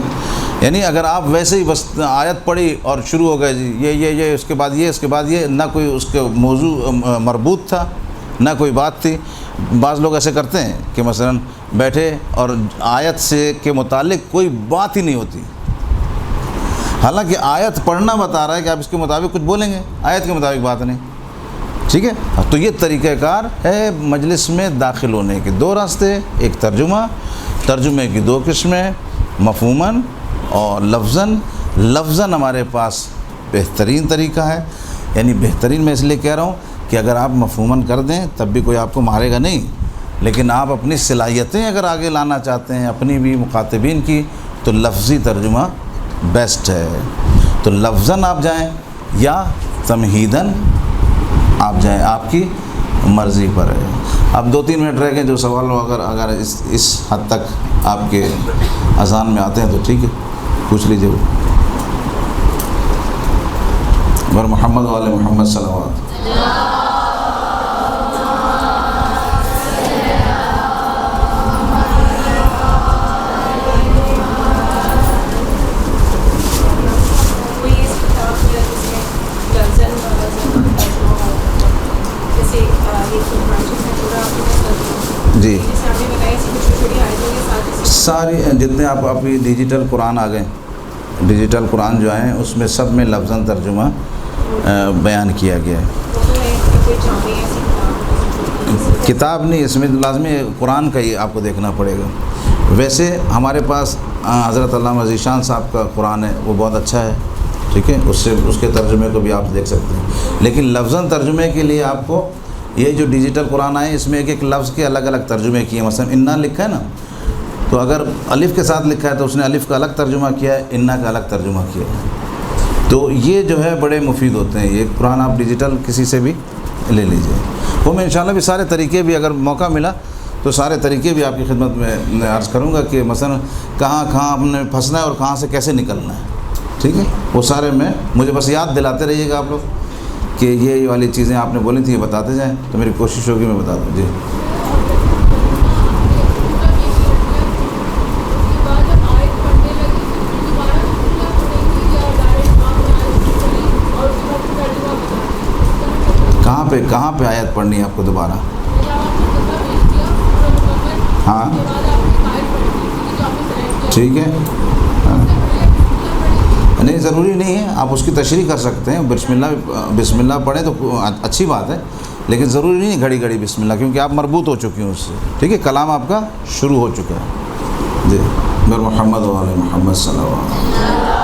یعنی اگر آپ ویسے ہی بس آیت پڑھی اور شروع ہو گئے جی یہ اس کے بعد یہ، اس کے بعد یہ، نہ کوئی اس کے موضوع مربوط تھا، نہ کوئی بات تھی۔ بعض لوگ ایسے کرتے ہیں کہ مثلا بیٹھے اور آیت سے کے متعلق کوئی بات ہی نہیں ہوتی، حالانکہ آیت پڑھنا بتا رہا ہے کہ آپ اس کے مطابق کچھ بولیں گے، آیت کے مطابق بات نہیں، ٹھیک ہے۔ تو یہ طریقہ کار ہے مجلس میں داخل ہونے کے 2 راستے، ایک ترجمہ، ترجمے کی 2 قسمیں، مفہوماً اور لفظاً۔ لفظاً ہمارے پاس بہترین طریقہ ہے، یعنی بہترین میں اس لیے کہہ رہا ہوں کہ اگر آپ مفہوماً کر دیں تب بھی کوئی آپ کو مارے گا نہیں، لیکن آپ اپنی صلاحیتیں اگر آگے لانا چاہتے ہیں اپنی بھی مخاطبین کی تو لفظی ترجمہ بیسٹ ہے۔ تو لفظاً آپ جائیں یا تمہیداً آپ جائیں، آپ کی مرضی پر ہے۔ اب 2-3 منٹ رہ گئے، جو سوال ہو اگر اس حد تک آپ کے اذان میں آتے ہیں تو ٹھیک ہے، پوچھ لیجیے۔ بر محمد والے محمد صلوات۔ جی ساری جتنے آپ اپنی ڈیجیٹل قرآن آ گئے، ڈیجیٹل قرآن جو ہیں اس میں سب میں لفظاً ترجمہ بیان کیا گیا ہے۔ کتاب نہیں، اس میں لازمی قرآن کا ہی آپ کو دیکھنا پڑے گا۔ ویسے ہمارے پاس حضرت علامہ ذیشان صاحب کا قرآن ہے، وہ بہت اچھا ہے، ٹھیک ہے، اس کے ترجمے کو بھی آپ دیکھ سکتے ہیں۔ لیکن لفظاً ترجمے کے لیے آپ کو یہ جو ڈیجیٹل قرآن آئے اس میں ایک ایک لفظ کے الگ الگ ترجمے کیے ہیں۔ مثلا انا لکھا ہے نا، تو اگر الف کے ساتھ لکھا ہے تو اس نے الف کا الگ ترجمہ کیا ہے، انا کا الگ ترجمہ کیا ہے۔ تو یہ جو ہے بڑے مفید ہوتے ہیں، یہ قرآن آپ ڈیجیٹل کسی سے بھی لے لیجئے۔ وہ میں انشاءاللہ بھی سارے طریقے بھی اگر موقع ملا تو سارے طریقے بھی آپ کی خدمت میں عرض کروں گا کہ مثلا کہاں آپ نے پھنسنا ہے اور کہاں سے کیسے نکلنا ہے، ٹھیک ہے، وہ سارے مجھے بس یاد دلاتے رہیے گا آپ لوگ کہ یہ والی چیزیں آپ نے بولی تھیں یہ بتاتے جائیں، تو میری کوشش ہوگی میں بتا دوں۔ جی کہاں پہ آیت پڑھنی ہے آپ کو دوبارہ؟ ہاں ٹھیک ہے، نہیں ضروری نہیں ہے، آپ اس کی تشریح کر سکتے ہیں، بسم اللہ پڑھیں تو اچھی بات ہے، لیکن ضروری نہیں ہے گھڑی بسم اللہ، کیونکہ آپ مربوط ہو چکی ہیں اس سے، ٹھیک ہے، کلام آپ کا شروع ہو چکا ہے۔ جی محمد و آل محمد صلی اللہ علیہ وسلم۔